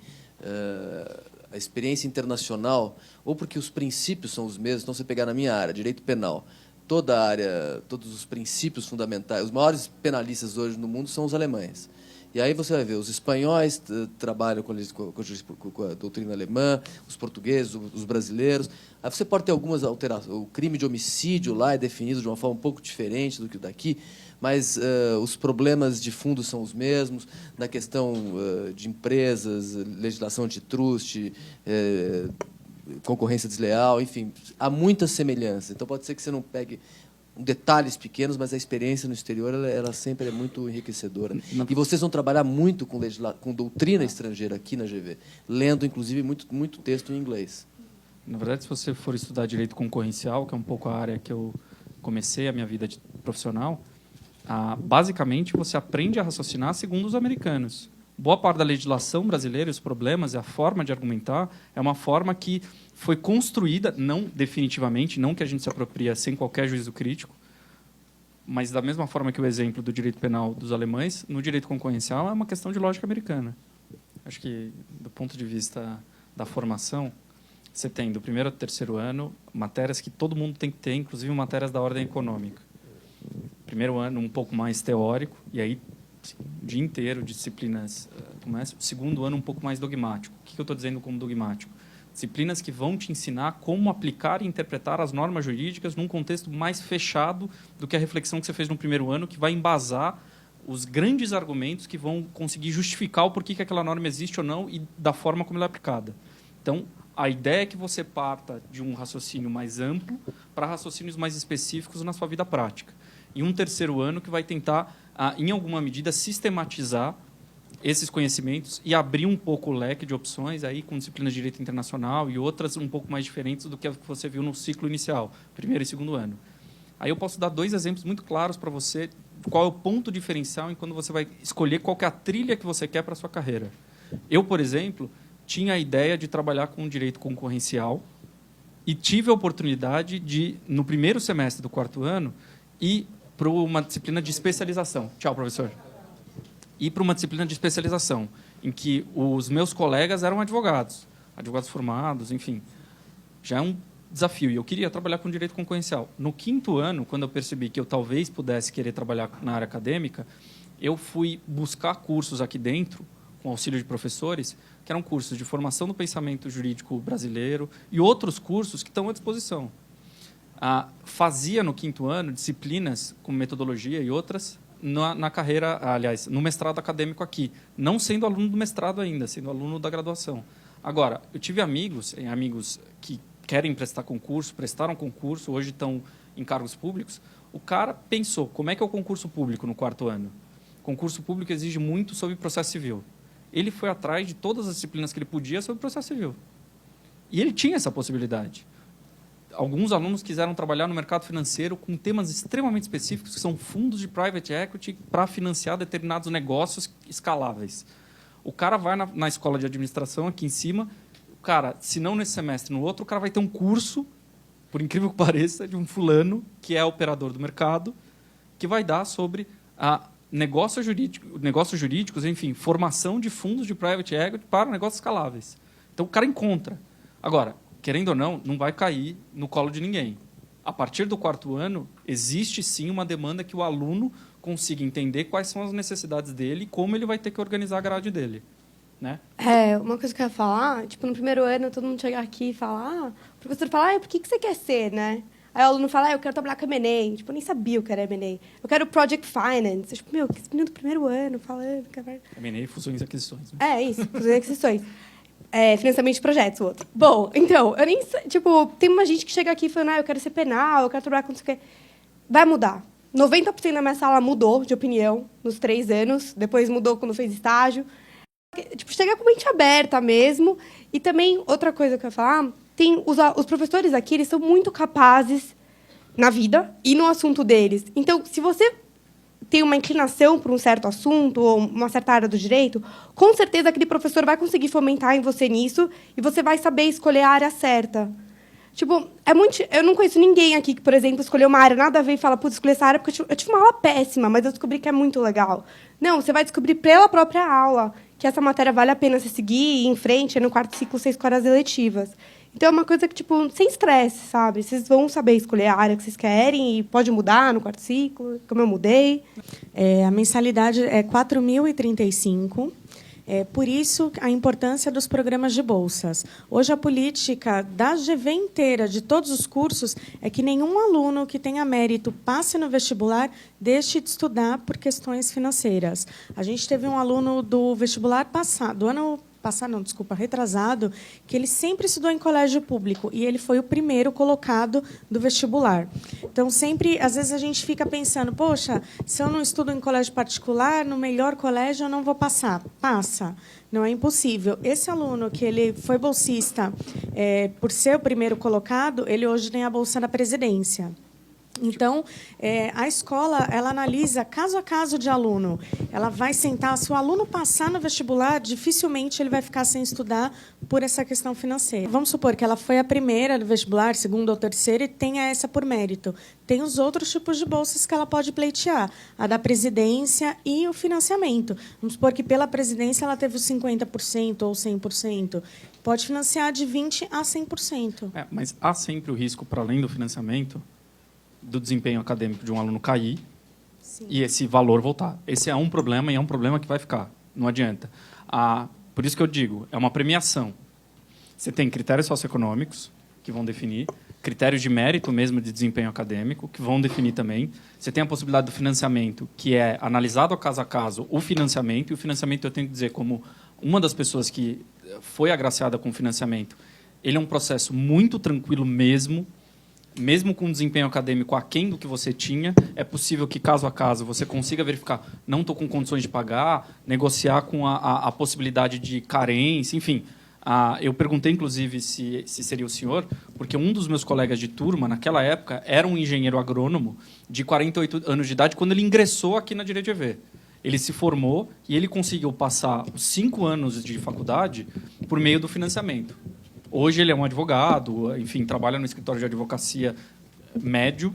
[SPEAKER 1] a experiência internacional, ou porque os princípios são os mesmos. Então, você pegar na minha área, direito penal, toda a área, todos os princípios fundamentais, os maiores penalistas hoje no mundo são os alemães. E aí você vai ver, os espanhóis trabalham com a doutrina alemã, os portugueses, os brasileiros. Aí você pode ter algumas alterações. O crime de homicídio lá é definido de uma forma um pouco diferente do que o daqui, mas os problemas de fundo são os mesmos, na questão de empresas, legislação antitrust, concorrência desleal, enfim, há muitas semelhanças. Então, pode ser que você não pegue detalhes pequenos, mas a experiência no exterior ela sempre é muito enriquecedora. E vocês vão trabalhar muito com doutrina estrangeira aqui na GV, lendo, inclusive, muito texto em inglês.
[SPEAKER 2] Na verdade, se você for estudar direito concorrencial, que é um pouco a área que eu comecei a minha vida profissional, basicamente você aprende a raciocinar segundo os americanos. Boa parte da legislação brasileira, os problemas e a forma de argumentar é uma forma que foi construída, não definitivamente, não que a gente se apropria sem qualquer juízo crítico, mas da mesma forma que o exemplo do direito penal dos alemães, no direito concorrencial é uma questão de lógica americana. Acho que, do ponto de vista da formação, você tem do primeiro ao terceiro ano matérias que todo mundo tem que ter, inclusive matérias da ordem econômica. Primeiro ano um pouco mais teórico, e aí assim, o dia inteiro disciplinas começam. Segundo ano um pouco mais dogmático. O que eu estou dizendo como dogmático? Disciplinas que vão te ensinar como aplicar e interpretar as normas jurídicas num contexto mais fechado do que a reflexão que você fez no primeiro ano, que vai embasar os grandes argumentos que vão conseguir justificar o porquê que aquela norma existe ou não e da forma como ela é aplicada. Então, a ideia é que você parta de um raciocínio mais amplo para raciocínios mais específicos na sua vida prática. E um terceiro ano que vai tentar, em alguma medida, sistematizar esses conhecimentos e abrir um pouco o leque de opções aí com disciplinas de direito internacional e outras um pouco mais diferentes do que você viu no ciclo inicial, primeiro e segundo ano. Aí eu posso dar 2 exemplos muito claros para você qual é o ponto diferencial em quando você vai escolher qual que é a trilha que você quer para a sua carreira. Eu, por exemplo, tinha a ideia de trabalhar com direito concorrencial e tive a oportunidade de, no primeiro semestre do 4º ano, ir para uma disciplina de especialização. Tchau, professor. Ir para uma disciplina de especialização, em que os meus colegas eram advogados formados, enfim. Já é um desafio, e eu queria trabalhar com direito concorrencial. No 5º ano, quando eu percebi que eu talvez pudesse querer trabalhar na área acadêmica, eu fui buscar cursos aqui dentro, com auxílio de professores, que eram cursos de formação do pensamento jurídico brasileiro e outros cursos que estão à disposição. Fazia, no 5º ano, disciplinas como metodologia e outras na carreira, aliás, no mestrado acadêmico aqui, não sendo aluno do mestrado ainda, sendo aluno da graduação. Agora, eu tive amigos que querem prestar concurso, prestaram concurso, hoje estão em cargos públicos. O cara pensou, como é que é o concurso público no 4º ano? O concurso público exige muito sobre processo civil. Ele foi atrás de todas as disciplinas que ele podia sobre processo civil. E ele tinha essa possibilidade. Alguns alunos quiseram trabalhar no mercado financeiro com temas extremamente específicos, que são fundos de private equity para financiar determinados negócios escaláveis. O cara vai na escola de administração, aqui em cima, o cara, se não nesse semestre, no outro, o cara vai ter um curso, por incrível que pareça, de um fulano, que é operador do mercado, que vai dar sobre negócios jurídicos, enfim, formação de fundos de private equity para negócios escaláveis. Então, o cara encontra. Agora, querendo ou não vai cair no colo de ninguém. A partir do 4º ano, existe sim uma demanda que o aluno consiga entender quais são as necessidades dele e como ele vai ter que organizar a grade dele. Né?
[SPEAKER 4] Uma coisa que eu ia falar, tipo, no primeiro ano, todo mundo chega aqui e fala, o professor fala, por que você quer ser, né? Aí o aluno fala, eu quero trabalhar com M&A. Tipo, eu nem sabia o que era M&A. Eu quero Project Finance. Tipo, que esse menino do primeiro ano falando.
[SPEAKER 2] M&A, fusões e aquisições. Né?
[SPEAKER 4] Isso, fusões e aquisições. Financiamento de projetos, o outro. Bom, então, eu nem... Tipo, tem uma gente que chega aqui falando, eu quero ser penal, eu quero trabalhar com não sei o quê. Vai mudar. 90% da minha sala mudou de opinião nos 3 anos. Depois mudou quando fez estágio. Tipo, chega com mente aberta mesmo. E também, outra coisa que eu ia falar, tem os professores aqui, eles são muito capazes na vida e no assunto deles. Então, se você tem uma inclinação para um certo assunto ou uma certa área do direito, com certeza aquele professor vai conseguir fomentar em você nisso e você vai saber escolher a área certa. Tipo, eu não conheço ninguém aqui que, por exemplo, escolheu uma área nada a ver e fala, putz, escolhi essa área porque eu tive uma aula péssima, mas eu descobri que é muito legal. Não, você vai descobrir pela própria aula que essa matéria vale a pena você seguir e ir em frente no 4º ciclo, 6 horas eletivas. Então, é uma coisa que, tipo, sem estresse, sabe? Vocês vão saber escolher a área que vocês querem e pode mudar no 4º ciclo, como eu mudei.
[SPEAKER 3] A mensalidade é R$ 4.035. Por isso, a importância dos programas de bolsas. Hoje, a política da GV inteira, de todos os cursos, é que nenhum aluno que tenha mérito passe no vestibular deixe de estudar por questões financeiras. A gente teve um aluno do vestibular passado, retrasado, que ele sempre estudou em colégio público e ele foi o primeiro colocado do vestibular. Então, sempre, às vezes, a gente fica pensando, poxa, se eu não estudo em colégio particular, no melhor colégio eu não vou passar. Passa. Não é impossível. Esse aluno que ele foi bolsista por ser o primeiro colocado, ele hoje tem a bolsa da presidência. Então, a escola ela analisa caso a caso de aluno. Ela vai sentar, se o aluno passar no vestibular, dificilmente ele vai ficar sem estudar por essa questão financeira. Vamos supor que ela foi a primeira do vestibular, segunda ou terceira, e tenha essa por mérito. Tem os outros tipos de bolsas que ela pode pleitear, a da presidência e o financiamento. Vamos supor que pela presidência ela teve os 50% ou 100%. pode financiar de 20% a 100%.
[SPEAKER 2] Mas há sempre o risco, para além do financiamento, do desempenho acadêmico de um aluno cair. Sim. E esse valor voltar. Esse é um problema e é um problema que vai ficar. Não adianta. Por isso que eu digo, é uma premiação. Você tem critérios socioeconômicos, que vão definir, critérios de mérito mesmo de desempenho acadêmico, que vão definir também. Você tem a possibilidade do financiamento, que é analisado caso a caso o financiamento, e o financiamento, eu tenho que dizer, como uma das pessoas que foi agraciada com o financiamento, ele é um processo muito tranquilo mesmo com desempenho acadêmico aquém do que você tinha, é possível que, caso a caso, você consiga verificar, não estou com condições de pagar, negociar com a possibilidade de carência, enfim. Eu perguntei, inclusive, se seria o senhor, porque um dos meus colegas de turma, naquela época, era um engenheiro agrônomo de 48 anos de idade, quando ele ingressou aqui na Direito GV. Ele se formou e ele conseguiu passar os 5 anos de faculdade por meio do financiamento. Hoje ele é um advogado, enfim, trabalha no escritório de advocacia médio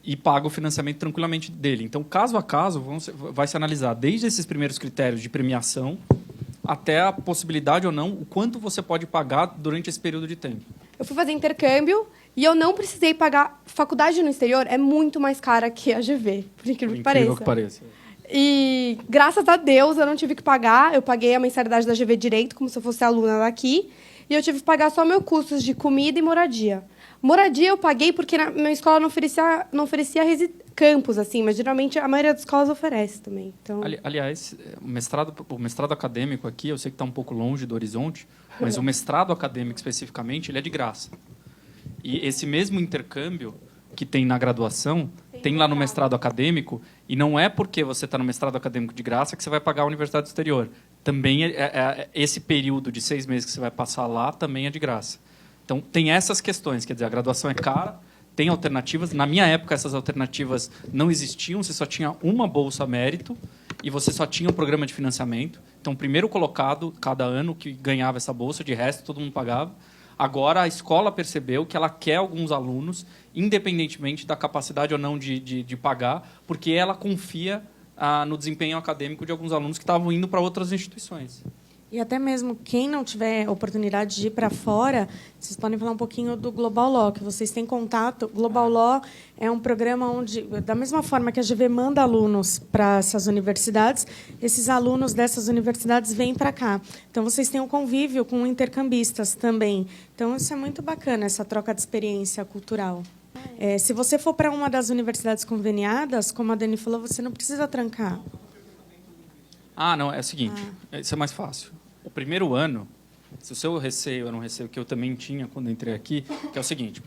[SPEAKER 2] e paga o financiamento tranquilamente dele. Então, caso a caso, vai se analisar desde esses primeiros critérios de premiação até a possibilidade ou não, o quanto você pode pagar durante esse período de tempo.
[SPEAKER 4] Eu fui fazer intercâmbio e eu não precisei pagar. Faculdade no exterior é muito mais cara que a GV, por incrível que pareça. E, graças a Deus, eu não tive que pagar. Eu paguei a mensalidade da GV Direito, como se eu fosse aluna daqui. E eu tive que pagar só meus custos de comida e moradia. Moradia eu paguei porque na minha escola não oferecia campus, assim, mas geralmente a maioria das escolas oferece também. Então...
[SPEAKER 2] Aliás, o mestrado acadêmico aqui, eu sei que está um pouco longe do horizonte, mas o mestrado acadêmico especificamente, ele é de graça. E esse mesmo intercâmbio que tem na graduação, tem lá no mestrado acadêmico, e não é porque você está no mestrado acadêmico de graça que você vai pagar a universidade exterior. Também esse período de 6 meses que você vai passar lá também é de graça. Então, tem essas questões, quer dizer, a graduação é cara, tem alternativas. Na minha época, essas alternativas não existiam, você só tinha uma bolsa mérito e você só tinha um programa de financiamento. Então, o primeiro colocado, cada ano, que ganhava essa bolsa, de resto, todo mundo pagava. Agora, a escola percebeu que ela quer alguns alunos, independentemente da capacidade ou não de pagar, porque ela confia no desempenho acadêmico de alguns alunos que estavam indo para outras instituições.
[SPEAKER 3] E até mesmo quem não tiver oportunidade de ir para fora, vocês podem falar um pouquinho do Global Law, que vocês têm contato. Global Law é um programa onde, da mesma forma que a GV manda alunos para essas universidades, esses alunos dessas universidades vêm para cá. Então, vocês têm um convívio com intercambistas também. Então, isso é muito bacana, essa troca de experiência cultural. Se você for para uma das universidades conveniadas, como a Dani falou, você não precisa trancar.
[SPEAKER 2] Não, é o seguinte, isso é mais fácil. O primeiro ano, se o seu receio era um receio que eu também tinha quando entrei aqui, que é o seguinte,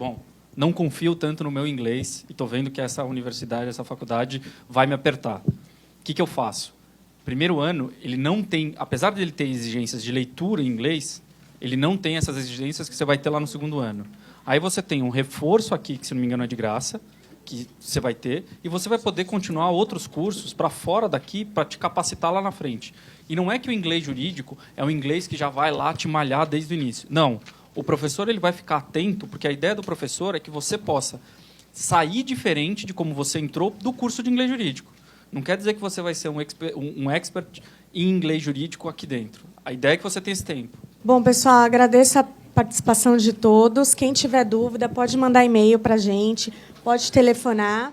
[SPEAKER 2] não confio tanto no meu inglês e estou vendo que essa universidade, essa faculdade vai me apertar. O que eu faço? Primeiro ano, ele não tem, apesar de ele ter exigências de leitura em inglês, ele não tem essas exigências que você vai ter lá no segundo ano. Aí você tem um reforço aqui, que se não me engano é de graça, que você vai ter, e você vai poder continuar outros cursos para fora daqui para te capacitar lá na frente. E não é que o inglês jurídico é um inglês que já vai lá te malhar desde o início. Não. O professor ele vai ficar atento, porque a ideia do professor é que você possa sair diferente de como você entrou do curso de inglês jurídico. Não quer dizer que você vai ser um expert em inglês jurídico aqui dentro. A ideia é que você tenha esse tempo.
[SPEAKER 3] Bom, pessoal, agradeço a participação de todos. Quem tiver dúvida, pode mandar e-mail para a gente, pode telefonar.